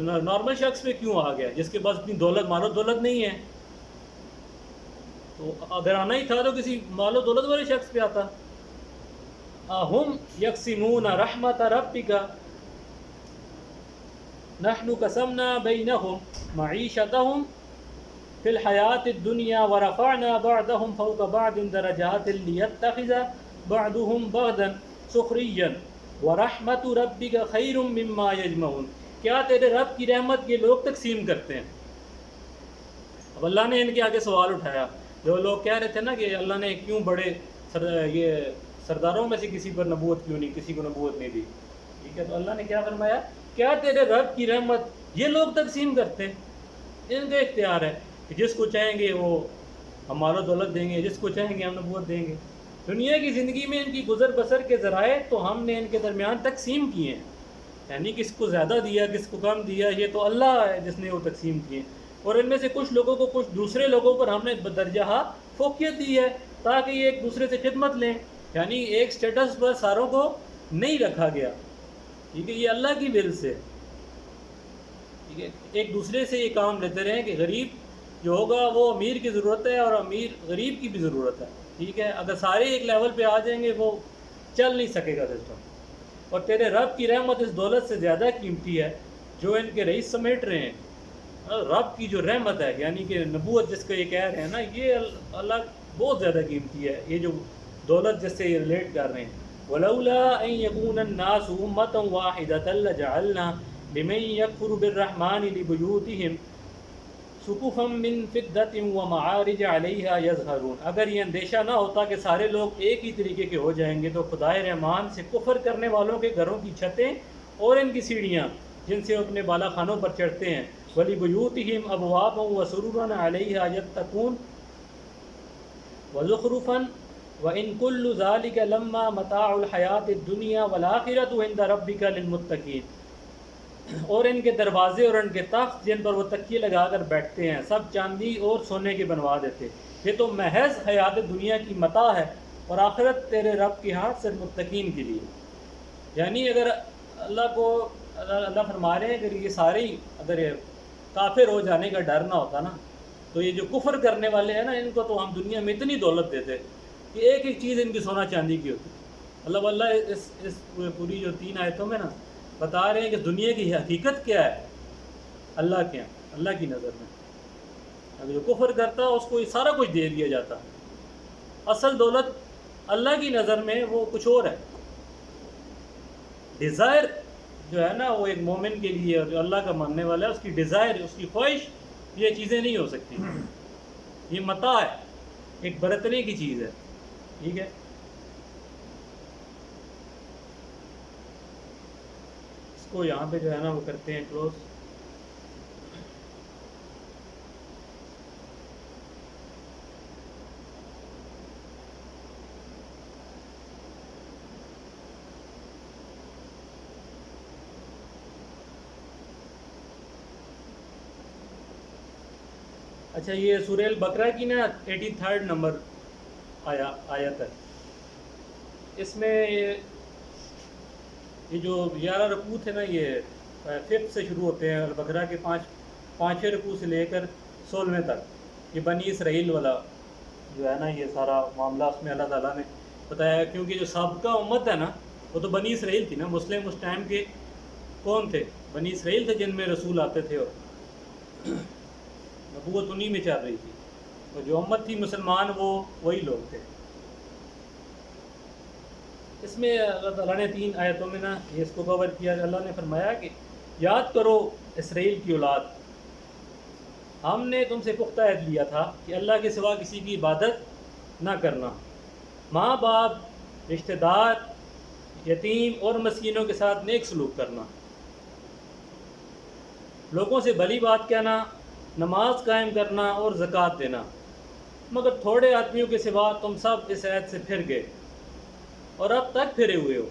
نارمل شخص پہ کیوں آ گیا جس کے پاس اتنی دولت مال و دولت نہیں ہے؟ تو اگر آنا ہی تھا تو کسی مال و دولت والے شخص پہ آتا۔ اہم یقسمون رحمت ربک نحن قسمنا بینہم معیشتہم فی الحیات الدنیا ورفعنا بعضهم فوق بعض درجات لیتخذ بعضهم بعضا سخریا ورحمت ربک خیر مما یجمعون۔ کیا تیرے رب کی رحمت یہ لوگ تقسیم کرتے ہیں؟ اب اللہ نے ان کے آگے سوال اٹھایا، جو لوگ کہہ رہے تھے نا کہ اللہ نے کیوں بڑے یہ سرداروں میں سے کسی پر نبوت کیوں نہیں، کسی کو نبوت نہیں دی، ٹھیک ہے، تو اللہ نے کیا فرمایا؟ کیا تیرے رب کی رحمت یہ لوگ تقسیم کرتے ہیں؟ ان کا اختیار ہے کہ جس کو چاہیں گے وہ ہم مال و دولت دیں گے، جس کو چاہیں گے ہم نبوت دیں گے۔ دنیا کی زندگی میں ان کی گزر بسر کے ذرائع تو ہم نے ان کے درمیان تقسیم کیے ہیں، یعنی کس کو زیادہ دیا کس کو کم دیا، یہ تو اللہ ہے جس نے وہ تقسیم کیے، اور ان میں سے کچھ لوگوں کو کچھ دوسرے لوگوں پر ہم نے بدرجہ فوقیت دی ہے تاکہ یہ ایک دوسرے سے خدمت لیں، یعنی ایک سٹیٹس پر ساروں کو نہیں رکھا گیا، ٹھیک ہے، یہ اللہ کی ول سے، ٹھیک ہے، ایک دوسرے سے یہ کام لیتے رہیں کہ غریب جو ہوگا وہ امیر کی ضرورت ہے اور امیر غریب کی بھی ضرورت ہے، ٹھیک ہے، اگر سارے ایک لیول پہ آ جائیں گے وہ چل نہیں سکے گا سسٹم۔ اور تیرے رب کی رحمت اس دولت سے زیادہ قیمتی ہے جو ان کے رئیس سمیٹ رہے ہیں۔ رب کی جو رحمت ہے یعنی کہ نبوت جس کو یہ کہہ رہے ہیں نا، یہ اللہ بہت زیادہ قیمتی ہے، یہ جو دولت جس سے یہ ریلیٹ کر رہے ہیں۔ وَلَوْلَا أَن يَكُونَ النَّاسُ أُمَّةً وَاحِدَةً لَجَعَلْنَا لِمَن يَكْفُرُ بِالرَّحْمَنِ لِبُيُوتِهِمْ سُقُفًا مِّن فِضَّةٍ وَمَعَارِجَ عَلَيْهَا يَظْهَرُونَ۔ اگر یہ اندیشہ نہ ہوتا کہ سارے لوگ ایک ہی طریقے کے ہو جائیں گے تو خدائے رحمان سے کفر کرنے والوں کے گھروں کی چھتیں اور ان کی سیڑھیاں جن سے وہ اپنے بالا خانوں پر چڑھتے ہیں، وَلِبُيُوتِهِمْ أَبْوَابًا وَسُرُرًا عَلَيْهَا يَتَّقُونَ وَزُخْرُفًا وَإِن كُلُّ ذَلِكَ لَمَّا مَتَاعُ الْحَيَاةِ الدُّنْيَا وَالْآخِرَةُ عِندَ رَبِّكَ لِلْمُتَّقِينَ، اور ان کے دروازے اور ان کے تخت جن پر وہ تکیے لگا کر بیٹھتے ہیں سب چاندی اور سونے کے بنوا دیتے، یہ تو محض حیات دنیا کی متاع ہے، اور آخرت تیرے رب کے ہاتھ صرف متقین کے لیے۔ یعنی اگر اللہ فرما رہے ہیں اگر یہ سارے ہی اگر یہ کافر ہو جانے کا ڈر نہ ہوتا نا، تو یہ جو کفر کرنے والے ہیں نا، ان کو تو ہم دنیا میں اتنی دولت دیتے کہ ایک ایک چیز ان کی سونا چاندی کی ہوتی۔ اللہ اس پوری جو 3 آیتوں میں نا بتا رہے ہیں کہ دنیا کی حقیقت کیا ہے اللہ کے یہاں، اللہ کی نظر میں اگر جو کفر کرتا ہے اس کو یہ سارا کچھ دے دیا جاتا، اصل دولت اللہ کی نظر میں وہ کچھ اور ہے۔ ڈیزائر جو ہے نا وہ ایک مومن کے لیے اور جو اللہ کا ماننے والا ہے اس کی ڈیزائر، اس کی خواہش یہ چیزیں نہیں ہو سکتی، یہ متاع ہے، ایک برتنے کی چیز ہے، ٹھیک ہے۔ اس کو یہاں پہ جو ہے نا وہ کرتے ہیں کلوز۔ اچھا، یہ سورہ البقرہ کی نا 83 نمبر آیت ہے، اس میں یہ جو 11 رکوع تھے نا یہ 5 سے شروع ہوتے ہیں، البقرہ کے 5 رکوع سے لے کر 16ویں تک، یہ بنی اسرائیل والا جو ہے نا یہ سارا معاملہ اس میں اللہ تعالیٰ نے بتایا ہے، کیونکہ جو سابقہ امت ہے نا وہ تو بنی اسرائیل تھی نا، مسلم اس ٹائم کے کون تھے؟ بنی اسرائیل تھے جن میں رسول آتے تھے اور نبوت انہی میں چل رہی تھی، اور جو امت تھی مسلمان وہ وہی لوگ تھے۔ اس میں اللہ تعالیٰ نے 3 آیتوں میں نا یہ اس کو کور کیا، اللہ نے فرمایا کہ یاد کرو اسرائیل کی اولاد، ہم نے تم سے پختہ عہد لیا تھا کہ اللہ کے سوا کسی کی عبادت نہ کرنا، ماں باپ، رشتہ دار، یتیم اور مسکینوں کے ساتھ نیک سلوک کرنا، لوگوں سے بھلی بات کہنا، نماز قائم کرنا اور زکوٰۃ دینا، مگر تھوڑے آدمیوں کے سوا تم سب اس عہد سے پھر گئے اور اب تک پھرے ہوئے ہو۔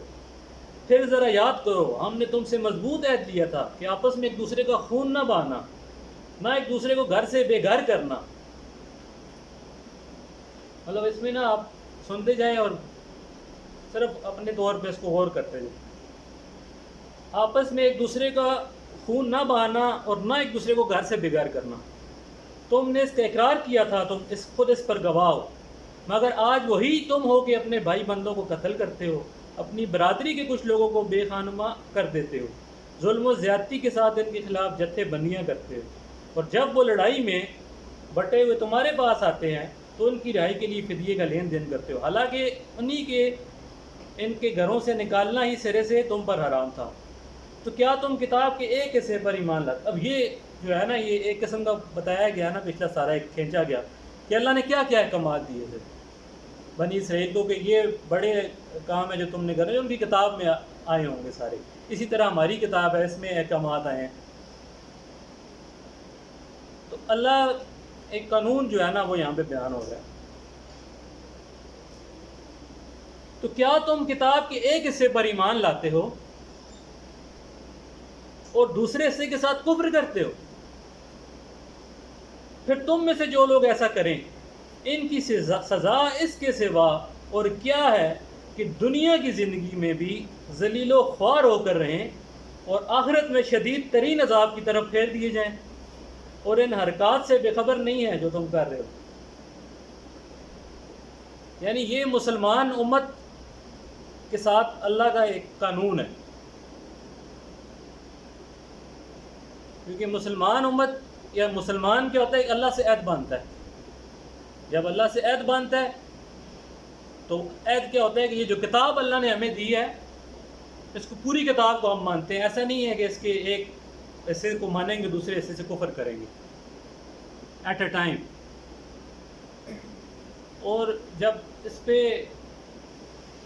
پھر ذرا یاد کرو، ہم نے تم سے مضبوط عہد لیا تھا کہ آپس میں ایک دوسرے کا خون نہ بہانا، نہ ایک دوسرے کو گھر سے بے گھر کرنا۔ مطلب اس میں نا آپ سنتے جائیں اور صرف اپنے طور پہ اس کو غور کرتے جائیں۔ آپس میں ایک دوسرے کا خون نہ بہانا اور نہ ایک دوسرے کو گھر سے بے گھر کرنا، تم نے اس کا اقرار کیا تھا، تم خود اس پر گواہ ہو، مگر آج وہی تم ہو کہ اپنے بھائی بندوں کو قتل کرتے ہو، اپنی برادری کے کچھ لوگوں کو بے خانما کر دیتے ہو، ظلم و زیادتی کے ساتھ ان کے خلاف جتھے بندیاں کرتے ہو، اور جب وہ لڑائی میں بٹے ہوئے تمہارے پاس آتے ہیں تو ان کی رہائی کے لیے فدیے کا لین دین کرتے ہو، حالانکہ انہی کے ان کے گھروں سے نکالنا ہی سرے سے تم پر حرام تھا۔ تو کیا تم کتاب کے ایک حصے پر ایمان لاتے؟ اب یہ جو ہے نا یہ ایک قسم کا بتایا گیا نا، پچھلا سارا ایک کھینچا گیا کہ اللہ نے کیا کیا احکامات دیے تھے بنی اسرائیل کو کہ یہ بڑے کام ہے جو تم نے کرے، ان کی کتاب میں آئے ہوں گے سارے، اسی طرح ہماری کتاب ہے اس میں احکامات آئے ہیں۔ تو اللہ ایک قانون جو ہے نا وہ یہاں پہ بیان ہو رہا ہے۔ تو کیا تم کتاب کے ایک حصے پر ایمان لاتے ہو اور دوسرے حصے کے ساتھ کفر کرتے ہو؟ پھر تم میں سے جو لوگ ایسا کریں ان کی سزا اس کے سوا اور کیا ہے کہ دنیا کی زندگی میں بھی ذلیل و خوار ہو کر رہیں اور آخرت میں شدید ترین عذاب کی طرف پھیر دیے جائیں، اور ان حرکات سے بے خبر نہیں ہے جو تم کر رہے ہو۔ یعنی یہ مسلمان امت کے ساتھ اللہ کا ایک قانون ہے، کیونکہ مسلمان امت یا مسلمان کیا ہوتا ہے کہ اللہ سے عہد باندھتا ہے، جب اللہ سے عہد باندھتا ہے تو عہد کیا ہوتا ہے کہ یہ جو کتاب اللہ نے ہمیں دی ہے اس کو پوری کتاب کو ہم مانتے ہیں، ایسا نہیں ہے کہ اس کے ایک حصے کو مانیں گے دوسرے حصے سے کفر کریں گے ایٹ اے ٹائم۔ اور جب اس پہ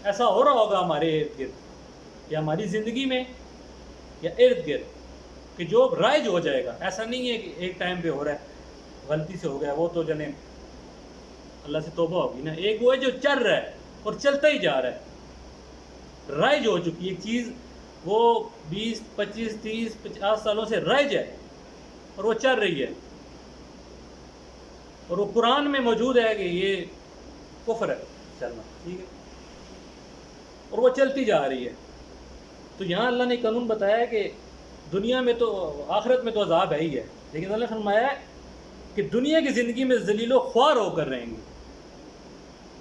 ایسا ہو رہا ہوگا ہمارے ارد گرد یا ہماری زندگی میں یا ارد گرد کہ جو رائج ہو جائے گا. ایسا نہیں ہے کہ ایک ٹائم پہ ہو رہا ہے غلطی سے ہو گیا وہ تو جنے اللہ سے توبہ ہوگی نا. ایک وہ ہے جو چل رہا ہے اور چلتا ہی جا رہا ہے, رائج ہو چکی ایک چیز, وہ 20 25 30 50 سالوں سے رائج ہے اور وہ چل رہی ہے, اور وہ قرآن میں موجود ہے کہ یہ کفر ہے چلنا, ٹھیک ہے, اور وہ چلتی جا رہی ہے. تو یہاں اللہ نے قانون بتایا ہے کہ دنیا میں تو آخرت میں تو عذاب ہے ہی ہے, لیکن اللہ نے فرمایا ہے کہ دنیا کی زندگی میں ذلیل و خوار ہو کر رہیں گے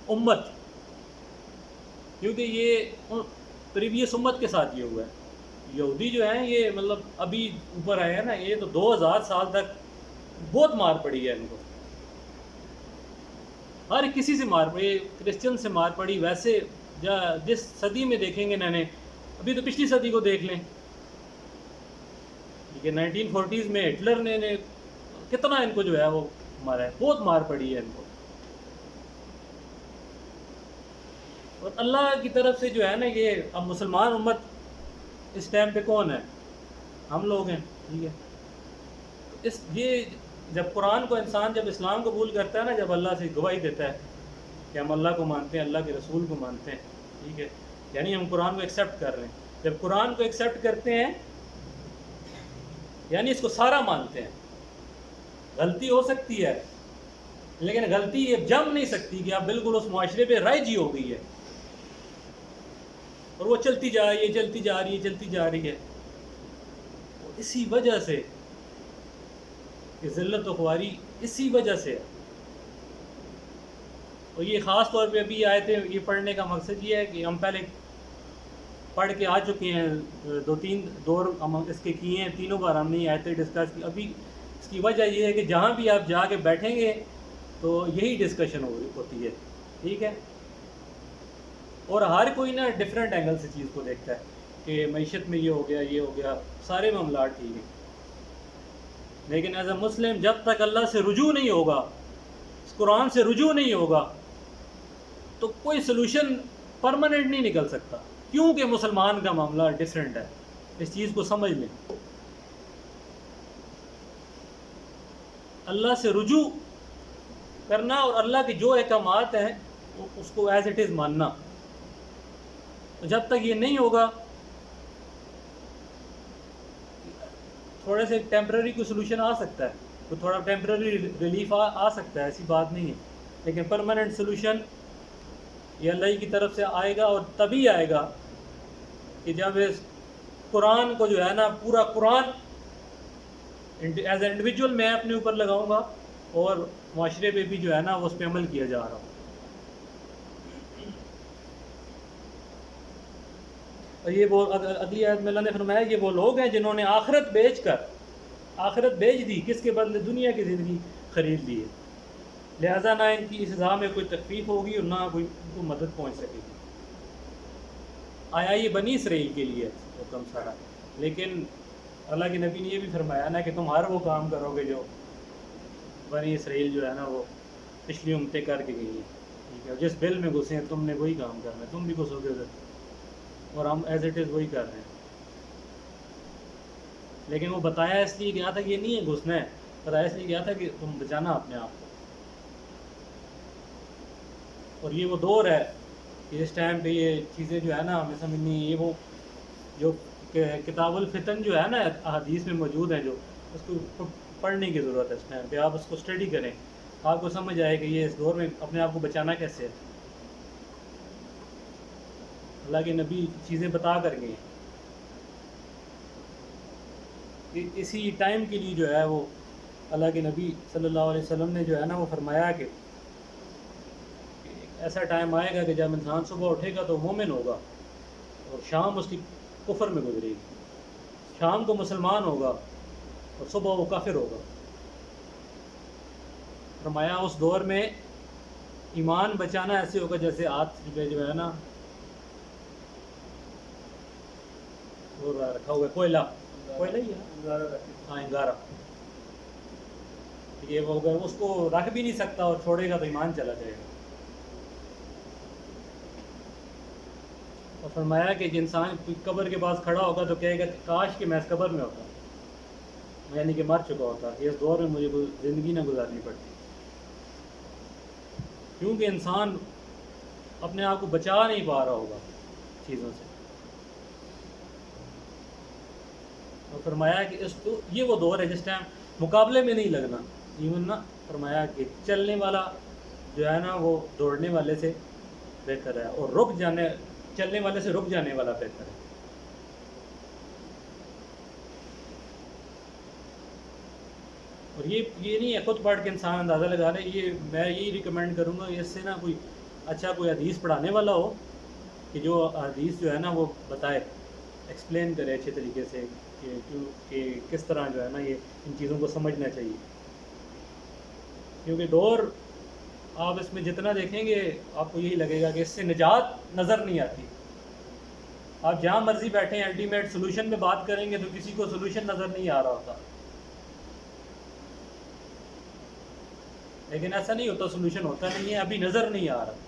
امت, کیونکہ یہ پریویس امت کے ساتھ یہ ہوا ہے. یہودی جو ہیں یہ مطلب ابھی اوپر آئے ہیں نا, یہ تو 2000 سال تک بہت مار پڑی ہے ان کو, ہر کسی سے مار پڑی, کرسچن سے مار پڑی. ویسے جس صدی میں دیکھیں گے نے, ابھی تو پچھلی صدی کو دیکھ لیں کہ 1940s میں ہٹلر نے کتنا ان کو جو ہے وہ مارا ہے, بہت مار پڑی ہے ان کو. اور اللہ کی طرف سے جو ہے نا یہ اب مسلمان امت اس ٹائم پہ کون ہے, ہم لوگ ہیں, ٹھیک ہے. یہ جب قرآن کو انسان جب اسلام قبول کرتا ہے نا, جب اللہ سے گواہی دیتا ہے کہ ہم اللہ کو مانتے ہیں, اللہ کے رسول کو مانتے ہیں, ٹھیک ہے, یعنی ہم قرآن کو ایکسیپٹ کر رہے ہیں. جب قرآن کو ایکسیپٹ کرتے ہیں یعنی اس کو سارا مانتے ہیں. غلطی ہو سکتی ہے لیکن غلطی یہ جم نہیں سکتی کہ آپ بالکل اس معاشرے پہ رائج ہی ہو گئی ہے اور وہ چلتی جا رہی ہے, چلتی جا رہی ہے, چلتی جا رہی ہے. اسی وجہ سے کہ ذلت و خواری اسی وجہ سے ہے. اور یہ خاص طور پہ ابھی آیتیں یہ پڑھنے کا مقصد یہ ہے کہ ہم پہلے پڑھ کے آ چکے ہیں, 2-3 دور ہم اس کے کیے ہیں, تینوں بار ہم نے یہ آیتیں ڈسکس کی. ابھی اس کی وجہ یہ ہے کہ جہاں بھی آپ جا کے بیٹھیں گے تو یہی ڈسکشن ہوتی ہے, ٹھیک ہے. اور ہر کوئی نا ڈفرینٹ اینگل سے چیز کو دیکھتا ہے کہ معیشت میں یہ ہو گیا, یہ ہو گیا, سارے معاملات ٹھیک ہیں. لیکن ایز اے مسلم جب تک اللہ سے رجوع نہیں ہوگا, اس قرآن سے رجوع نہیں ہوگا, تو کوئی سلوشن پرماننٹ نہیں نکل سکتا, کیونکہ مسلمان کا معاملہ ڈفرینٹ ہے. اس چیز کو سمجھ لیں. اللہ سے رجوع کرنا اور اللہ کے جو احکامات ہیں اس کو ایز اٹ از ماننا, جب تک یہ نہیں ہوگا تھوڑے سے ٹیمپرری کوئی سلوشن آ سکتا ہے, کوئی تھوڑا ٹیمپرری ریلیف آ سکتا ہے, ایسی بات نہیں ہے. لیکن پرماننٹ سلوشن یہ اللہ کی طرف سے آئے گا, اور تبھی آئے گا کہ جب اس قرآن کو جو ہے نا پورا قرآن ایز اے انڈیویجول میں اپنے اوپر لگاؤں گا اور معاشرے پہ بھی جو ہے نا وہ اس پہ عمل کیا جا رہا ہوں. اور یہ وہ اگلی آیت میں اللہ نے فرمایا یہ وہ لوگ ہیں جنہوں نے آخرت بیچ دی, کس کے بدلے, دنیا کی زندگی خرید لی ہے. لہذا نہ ان کی اس سزا میں کوئی تخفیف ہوگی اور نہ کوئی ان کو مدد پہنچ سکے گی. آیا یہ بنی اسرائیل کے لیے حکم سارا, لیکن اللہ کے نبی نے یہ بھی فرمایا نا کہ تم ہر وہ کام کرو گے جو بنی اسرائیل جو ہے نا وہ پچھلی امتیں کر کے گئی ہیں, ٹھیک ہے. جس بل میں گھسے ہیں تم نے وہی کام کرنا ہے, تم بھی گھسو گے ادھر, اور ہم ایز اٹ از وہی کر رہے ہیں. لیکن وہ بتایا اس لیے گیا تھا کہ یہ نہیں ہے گھسنا ہے, بتایا اس لیے گیا تھا کہ تم بچانا اپنے آپ کو. اور یہ وہ دور ہے کہ اس ٹائم پہ یہ چیزیں جو ہے نا ہمیں سمجھنی, یہ وہ جو کتاب الفتن جو ہے نا احادیث میں موجود ہیں, جو اس کو پڑھنے کی ضرورت ہے اس ٹائم پہ. آپ اس کو اسٹڈی کریں, آپ کو سمجھ آئے کہ یہ اس دور میں اپنے آپ کو بچانا کیسے ہے. اللہ کے نبی چیزیں بتا کر گئے. اسی ٹائم کے لیے جو ہے وہ اللہ کے نبی صلی اللہ علیہ وسلم نے جو ہے نا وہ فرمایا کہ ایسا ٹائم آئے گا کہ جب انسان صبح اٹھے گا تو مومن ہوگا اور شام اس کی کفر میں گزرے گی. شام کو مسلمان ہوگا اور صبح وہ کافر ہوگا. فرمایا اس دور میں ایمان بچانا ایسے ہوگا جیسے ہاتھ پہ جو ہے نا وہ رکھا ہوا ہے کوئلہ ہی ہے, ہاں انگارہ, یہ وہ اگر اس کو رکھ بھی نہیں سکتا اور چھوڑے گا تو ایمان چلا جائے گا. اور فرمایا کہ انسان قبر کے پاس کھڑا ہوگا تو کہے گا کاش کہ میں اس قبر میں ہوتا. یعنی کہ مر چکا ہوتا کہ اس دور میں مجھے کوئی زندگی نہ گزارنی پڑتی، کیونکہ انسان اپنے آپ کو بچا نہیں پا رہا ہوگا چیزوں سے۔ اور فرمایا کہ یہ وہ دور ہے جس ٹائم مقابلے میں نہیں لگنا، ایون نا فرمایا کہ چلنے والا جو ہے نا وہ دوڑنے والے سے بہتر ہے، اور چلنے والے سے رک جانے والا بہتر ہے۔ اور یہ نہیں ہے خود پڑھ کے انسان اندازہ لگا لے، یہ میں یہی ریکمینڈ کروں گا اس سے نا کوئی اچھا کوئی حدیث پڑھانے والا ہو کہ جو حدیث جو ہے نا وہ بتائے، ایکسپلین کرے اچھے طریقے سے کہ کس طرح جو ہے نا یہ ان چیزوں کو سمجھنا چاہیے، کیونکہ دور آپ اس میں جتنا دیکھیں گے آپ کو یہی لگے گا کہ اس سے نجات نظر نہیں آتی۔ آپ جہاں مرضی بیٹھیں الٹیمیٹ سولوشن میں بات کریں گے تو کسی کو سولوشن نظر نہیں آ رہا ہوتا، لیکن ایسا نہیں ہوتا، سولوشن ہوتا نہیں ہے، ابھی نظر نہیں آ رہا۔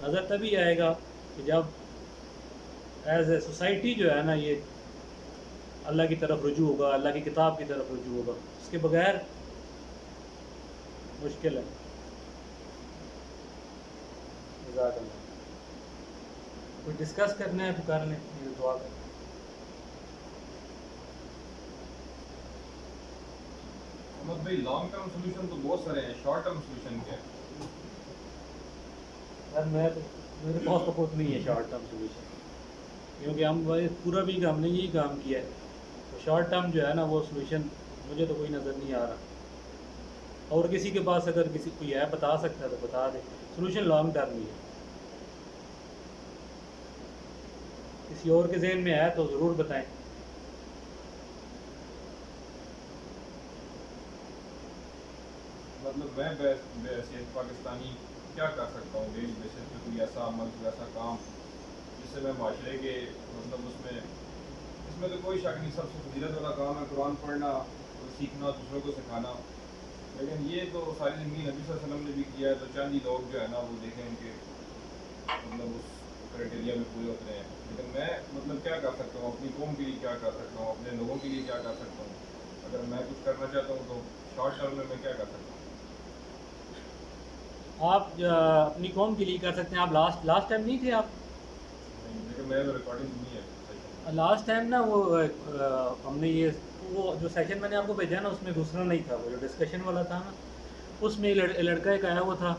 نظر تبھی آئے گا کہ جب ایز اے سوسائٹی جو ہے نا یہ اللہ کی طرف رجوع ہوگا، اللہ کی کتاب کی طرف رجوع ہوگا، اس کے بغیر مشکل ہے۔ جزاک اللہ۔ کوئی ڈسکس کرنا ہے تو کر لیں، یہ دعا کریں۔ محمد بھائی لانگ ٹرم سولوشن تو بہت سارے ہیں، شارٹ ٹرم سولوشن کیا ہے؟ یار میرے پاس تو خود نہیں ہے شارٹ ٹرم سولوشن، کیونکہ پورا بھی ہم نے یہی کام کیا ہے، تو شارٹ ٹرم جو ہے نا وہ سولوشن مجھے تو کوئی نظر نہیں آ رہا، اور کسی کے پاس اگر کسی کوئی ہے بتا سکتا ہے تو بتا دے، سولوشن لانگ ٹرم ہی ہے۔ کسی اور کے ذہن میں ہے تو ضرور بتائیں۔ مطلب میں بحیثیت پاکستانی کیا کر سکتا ہوں ڈیلی بیسس پہ، کوئی ایسا عمل، کوئی ایسا کام جس سے میں معاشرے کے مطلب اس میں تو کوئی شک نہیں، سب سے فضیلت والا کام ہے قرآن پڑھنا اور سیکھنا، دوسروں کو سکھانا، لیکن یہ تو ساری زندگی نبی صلی اللہ علیہ وسلم نے بھی کیا ہے، تو چند ہی لوگ جو ہے نا وہ دیکھیں ان کے مطلب اس کرائٹیریا میں پورے ہوتے ہیں، لیکن میں مطلب کیا کر سکتا ہوں، اپنی قوم کے لیے کیا کر سکتا ہوں، اپنے لوگوں کے لیے کیا کر سکتا ہوں، اگر میں کچھ کرنا چاہتا ہوں تو شارٹ ٹرم میں کیا کر سکتا ہوں؟ آپ اپنی قوم کے لیے کر سکتے ہیں۔ آپ لاسٹ ٹائم نہیں تھے آپ؟ لیکن میں ریکارڈنگ نہیں ہے لاسٹ ٹائم نا وہ ہم نے وہ جو سیشن میں نے آپ کو بھیجا نا اس میں دوسرا نہیں تھا، وہ جو ڈسکشن والا تھا نا اس میں لڑکا ایک آیا ہوا تھا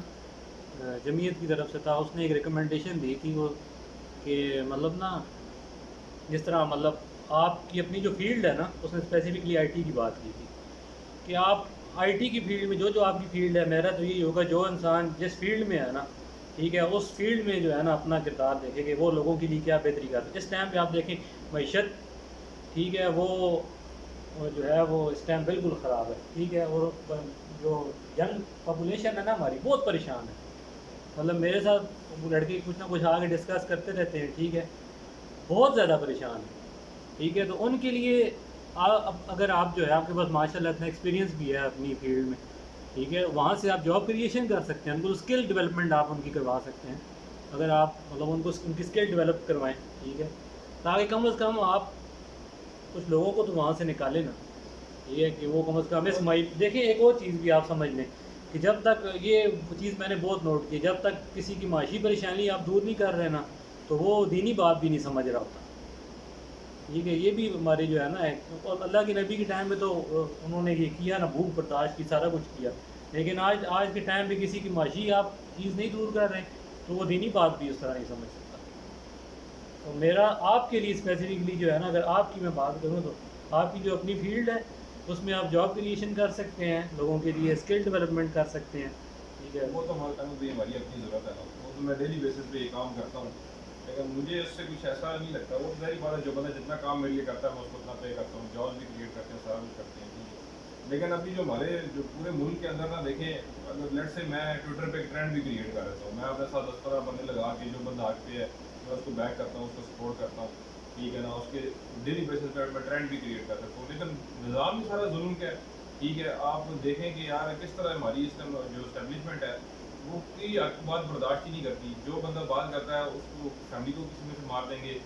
جمعیت کی طرف سے تھا، اس نے ایک ریکمنڈیشن دی تھی وہ کہ مطلب نا جس طرح مطلب آپ کی اپنی جو فیلڈ ہے نا، اس نے اسپیسیفکلی آئی ٹی کی بات کی تھی کہ آپ آئی ٹی کی فیلڈ میں جو آپ کی فیلڈ ہے، میرا تو یہی ہوگا جو انسان جس فیلڈ میں ہے نا، ٹھیک ہے، اس فیلڈ میں جو ہے نا اپنا کردار دیکھے کہ وہ لوگوں کے لیے کیا بہتری کرتا ہے۔ اس ٹائم پہ آپ دیکھیں معیشت، ٹھیک ہے، وہ جو ہے وہ اس ٹائم بالکل خراب ہے، ٹھیک ہے، اور جو ینگ پاپولیشن ہے نا ہماری بہت پریشان ہے، مطلب میرے ساتھ لڑکے کچھ نہ کچھ آگے ڈسکس کرتے رہتے ہیں، ٹھیک ہے، بہت زیادہ پریشان ہے، ٹھیک ہے، تو ان کے لیے اگر آپ جو ہے آپ کے پاس ماشاء اللہ اتنا ایکسپیرینس بھی ہے اپنی فیلڈ میں، ٹھیک ہے، وہاں سے آپ جاب کریشن کر سکتے ہیں، ان کو اسکل ڈیولپمنٹ آپ ان کی کروا سکتے ہیں، اگر آپ مطلب ان کی اسکل ڈیولپ کروائیں، ٹھیک ہے، تاکہ کم از کم آپ کچھ لوگوں کو تو وہاں سے نکالیں نا، یہ ہے کہ وہ کم از کم دیکھیں ایک اور چیز بھی آپ سمجھ لیں کہ جب تک یہ چیز میں نے بہت نوٹ کی، جب تک کسی کی معاشی پریشانی آپ دور نہیں کر رہے نا تو وہ دینی بات بھی نہیں سمجھ رہا ہوتا، ٹھیک ہے، یہ بھی ہماری جو ہے نا اور اللہ کے نبی کے ٹائم میں تو انہوں نے یہ کیا نا، بھوک برداشت کی، سارا کچھ کیا، لیکن آج کے ٹائم پہ کسی کی معاشی آپ چیز نہیں دور کر رہے تو وہ دینی بات بھی اس طرح نہیں سمجھ سکتا۔ تو میرا آپ کے لیے اسپیسیفکلی جو ہے نا، اگر آپ کی میں بات کروں تو آپ کی جو اپنی فیلڈ ہے اس میں آپ جاب کریشن کر سکتے ہیں، لوگوں کے لیے اسکل ڈیولپمنٹ کر سکتے ہیں، ٹھیک ہے، وہ تو ہماری اپنی ضرورت ہے نا، وہ تو میں ڈیلی بیسس پہ یہ کام کرتا ہوں، لیکن مجھے اس سے کچھ ایسا نہیں لگتا، وہ ظاہر بات ہے جو بندہ جتنا کام میرے لیے کرتا ہے میں اس کو اتنا پے کرتا ہوں، جاب بھی کریٹ کرتے ہیں، سارا کچھ کرتے ہیں، ٹھیک ہے، لیکن ابھی جو ہمارے جو پورے ملک کے اندر نا دیکھیں، اگر لیٹ سے میں ٹویٹر پہ ایک ٹرینڈ بھی کریٹ کر دیتا ہوں، میں اپنے ساتھ 10-15 بندے لگا کے جو بندہ حق پہ ہے میں اس کو بیک کرتا ہوں، اس کو سپورٹ کرتا ہوں، ٹھیک ہے نا، اس کے ڈیلی بیسس پہ میں ٹرینڈ بھی کریٹ کر سکتا ہوں، لیکن نظام ہی سارا ظلم کا ہے، ٹھیک ہے، آپ دیکھیں کہ یار کس طرح ہماری اس ٹائم جو اسٹیبلشمنٹ ہے وہ کی بات برداشت ہی نہیں کرتی، جو بندہ بات کرتا ہے اس کو فیملی کو کسی میں سے مار دیں گے،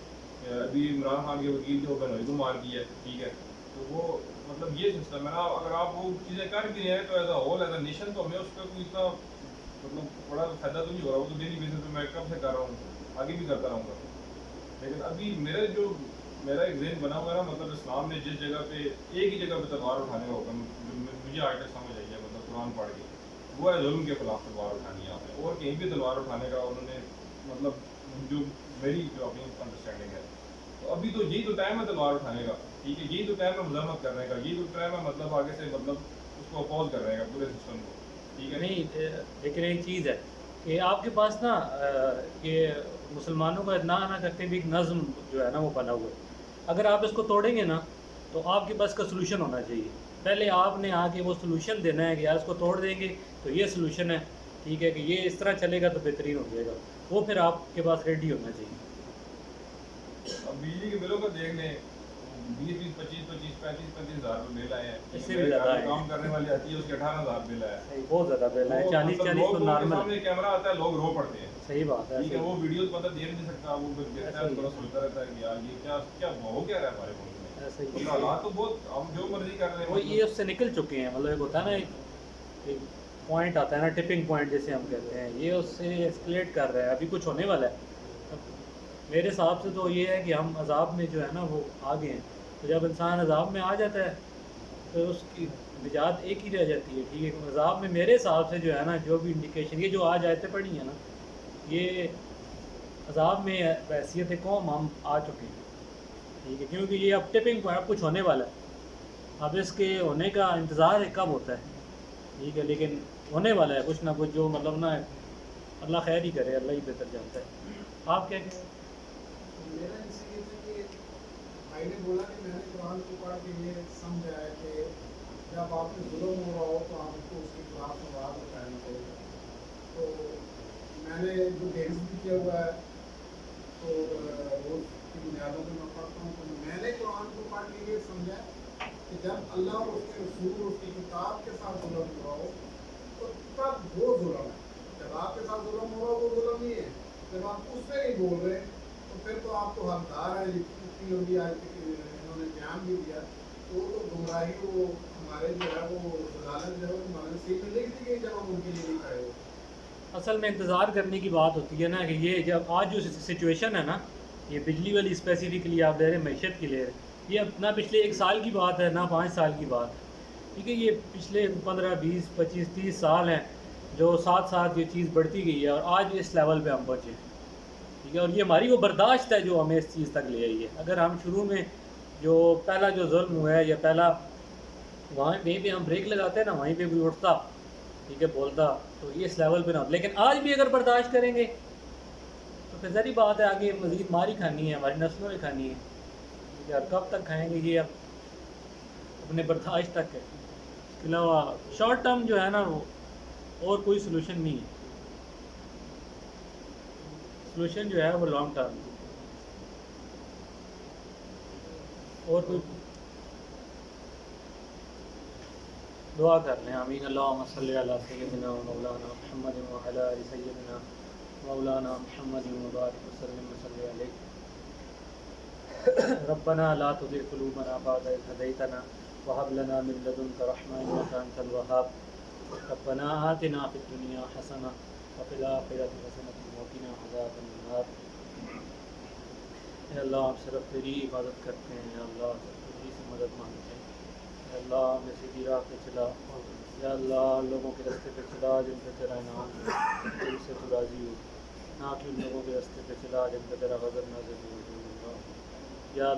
ابھی عمران خان کے وکیل جو بنوئی کو مار دیا ہے، ٹھیک ہے، تو وہ مطلب یہ سسٹم ہے نا، اگر آپ وہ چیزیں کر بھی رہے ہیں تو as a whole as a nation تو ہمیں اس کا کوئی اتنا مطلب بڑا فائدہ تو نہیں ہو رہا، وہ تو ڈیلی بیسس پہ میں کب سے کر رہا ہوں، آگے بھی کرتا رہوں گا، لیکن ابھی میرا ایک ذہن بنا ہوا ہے نا، مطلب اسلام نے جس جگہ پہ ایک ہی جگہ پہ تلوار اٹھانے کا حکم مجھے آج تک سمجھ آئی ہے، مطلب قرآن پڑھ کے، وہ ہے ظلم کے خلاف تلوار اٹھانی ہے آپ نے، اور کہیں بھی تلوار اٹھانے کا انہوں نے مطلب جو میری جو اپنی انڈرسٹینڈنگ ہے، تو ابھی تو یہی تو ٹائم ہے تلوار اٹھانے کا، ٹھیک ہے، یہی تو ٹائم ہے مذمت کرنے کا، یہی تو ٹائم ہے مطلب آگے سے مطلب اس کو اپوز کرنے کا پورے سسٹم کو، ٹھیک ہے. نہیں لیکن ایک چیز ہے کہ آپ کے پاس نا کہ مسلمانوں کا اتنا نہ کرتے بھی ایک نظم جو ہے نا وہ بنا ہوا ہے، اگر آپ اس کو توڑیں گے نا تو آپ کے پاس کا سلوشن ہونا چاہیے، پہلے آپ نے آ کے وہ سلوشن دینا ہے کہ یار اس کو توڑ دیں گے تو یہ سلوشن ہے، ٹھیک ہے، کہ یہ اس طرح چلے گا تو بہترین ہو جائے گا، وہ پھر آپ کے پاس ریڈی ہونا چاہیے. اب بجلی کے بلوں کو دیکھ لیں، 20 25 35 ہزار روپے بل آئے ہیں، اس سے بھی زیادہ ہے، کام کرنے والی آتی ہے اس کے 18,000 بل آیا ہے، بہت زیادہ بل ہے، 40 تو نارمل ہے. سامنے کیمرہ آتا ہے لوگ رو پڑتے ہیں، صحیح بات ہے، ٹھیک ہے، وہ ویڈیوز پتہ دیکھ نہیں سکتا، وہ دیکھتا ہے تھوڑا سوچتا رہتا ہے کہ یار یہ کیا ہو کیا رہا ہے ہمارے ملک میں، ایسا ہی حالات تو بہت ہم جو مرضی کر رہے ہیں، وہ یہ اس سے نکل چکے ہیں، مطلب ایک ہوتا ہے نا ایک پوائنٹ آتا ہے نا ٹپنگ پوائنٹ جیسے ہم کہتے ہیں، یہ اس سے ایسکلیٹ کر رہا ہے، ابھی کچھ ہونے والا ہے. میرے حساب سے تو یہ ہے کہ ہم عذاب میں جو ہے نا وہ آگے ہیں، تو جب انسان عذاب میں آ جاتا ہے تو اس کی نجات ایک ہی رہ جاتی ہے، ٹھیک ہے، عذاب میں میرے حساب سے جو ہے نا جو بھی انڈیکیشن یہ جو آج آیتیں پڑھی ہیں نا، یہ عذاب میں بحیثیت قوم ہم آ چکے ہیں، ٹھیک ہے، کیونکہ یہ اب ٹپنگ پوائنٹ اب کچھ ہونے والا ہے، اب اس کے ہونے کا انتظار ہے کب ہوتا ہے، ٹھیک ہے، لیکن ہونے والا ہے کچھ نہ کچھ، جو مطلب نا اللہ خیر ہی کرے، اللہ ہی بہتر جانتا ہے. آپ کیا کہیں؟ میرا اس سے یہ تھا کہ بھائی نے بولا کہ میں نے قرآن کو پڑھ کے یہ سمجھا ہے کہ جب آپ کو ظلم ہو رہا ہو تو آپ کو اس کے خلاف آواز اٹھانا پڑے گا. تو میں نے جو گیمز بھی کیا ہوا ہے تو روز کی بنیادوں پہ میں پڑھتا ہوں، تو میں نے قرآن کو پڑھ کے یہ سمجھا کہ جب اللہ اور اس کے رسول اور اس کی کتاب کے ساتھ ظلم ہو رہا ہو تو تب وہ ظلم ہے. جب آپ کے ساتھ ظلم ہو رہا ہو وہ ظلم نہیں ہے، جب آپ اس سے نہیں بول رہے تو پھر تو آپ تو حقدار ہیں، جتنی لمبی آج انہوں نے بیان بھی دیا، تو وہ تو گمراہی وہ ہمارے جو ہے وہ ضلالت جو ہے وہ ہمارے نصیب میں لکھ دی گئی جب ہم ان کے لیے نہیں کھڑے ہو. اصل میں انتظار کرنے کی بات ہوتی ہے نا کہ یہ جب آج جو سچویشن ہے نا، یہ بجلی والی اسپیسیفکلی آپ لے رہے ہیں، معیشت کی لے رہے ہیں، یہ نہ پچھلے 1 سال کی بات ہے نہ 5 سال کی بات ہے، ٹھیک ہے، یہ پچھلے 15 20 25 30 سال ہیں جو ساتھ ساتھ یہ چیز بڑھتی گئی ہے اور آج اس لیول پہ ہم پہنچے ہیں، ٹھیک ہے، اور یہ ہماری وہ برداشت ہے جو ہمیں اس چیز تک لے آئی ہے. اگر ہم شروع میں جو پہلا جو ظلم ہوا ہے یا پہلا وہیں پہ ہم بریک لگاتے ہیں نا، وہیں پہ کوئی اٹھتا، ٹھیک ہے، بولتا تو یہ اس لیول پہ نہ ہوتا، لیکن آج بھی اگر برداشت کریں گے تو پھر ظاہری بات ہے آگے مزید ماری کھانی ہے، ہماری نسلوں نے کھانی ہے، ٹھیک ہے، اور کب تک کھائیں گے یہ اب اپنے برداشت تک ہے. اس کے علاوہ شارٹ ٹرم جو ہے نا وہ اور کوئی سلوشن نہیں ہے، سلوشن جو ہے وہ لانگ ٹرم اور کوئی دعا کر لیں. آمین. اللہم صلی علی سیدنا و مولانا محمد وعلی آل سیدنا مولانا محمد وبارک وسلم وصلی علیہ. ربنا لا تزغ قلوبنا بعد إذ هديتنا وهب لنا من لدنك رحمة إنك أنت الوهاب. ربنا آتنا في الدنيا حسنة وفي الآخرة حسنة وقنا عذاب النار. اے اللہ ہم صرف تیری عبادت کرتے ہیں، یا اللہ صرف تیری سے مدد مانگتے ہیں، یا اللہ ہمیں سیدھی راہ پہ چلا، یا اللہ لوگوں کے راستے پہ چلا جن پہ تیرا انعام ہو، جن سے تو راضی ہو، نہ کہ ان لوگوں کے راستے پہ چلا جن پہ تیرا غضب نازل ہو. یا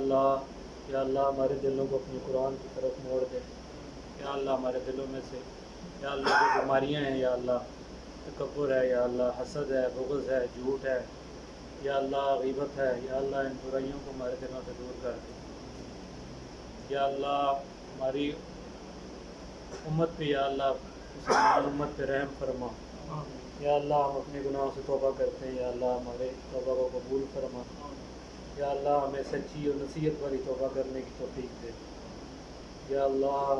اللہ ہمارے دلوں کو اپنی قرآن کی طرف موڑ دے. یا اللہ ہمارے دلوں میں سے یا اللہ جو بیماریاں ہیں، یا اللہ تکبر ہے، یا اللہ حسد ہے، بغض ہے، جھوٹ ہے، یا اللہ غیبت ہے، یا اللہ ان برائیوں کو ہمارے دلوں سے دور کر دے. یا اللہ ہماری امت پہ، یا اللہ مسلمان امت پہ رحم فرما. یا اللہ ہم اپنے گناہوں سے توبہ کرتے ہیں، یا اللہ ہمارے توبہ کو قبول فرما. یا اللہ ہمیں سچی اور نصیحت والی توبہ کرنے کی توفیق دے. یا اللہ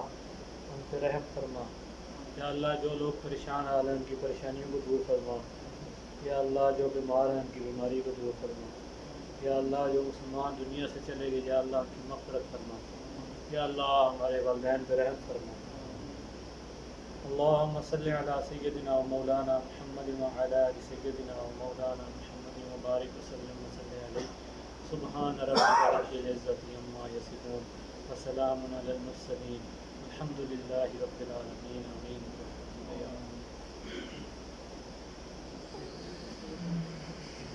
ہم پہ رحم فرما. یا اللہ جو لوگ پریشان حال ہیں ان کی پریشانیوں کو دور فرما. یا اللہ جو بیمار ہیں ان کی بیماری کو دور فرما. یا اللہ جو مسلمان دنیا سے چلے گئے یا اللہ کی مغفرت فرما، یا اللہ ہمارے والدین پہ رحم فرما۔ اللهم صل على سيدنا ومولانا محمد وعلى آل سيدنا ومولانا محمد وبارك وسلم عليه سبحان ربك رب العزة عما يصفون وسلام على المرسلين الحمد لله رب العالمين آمين۔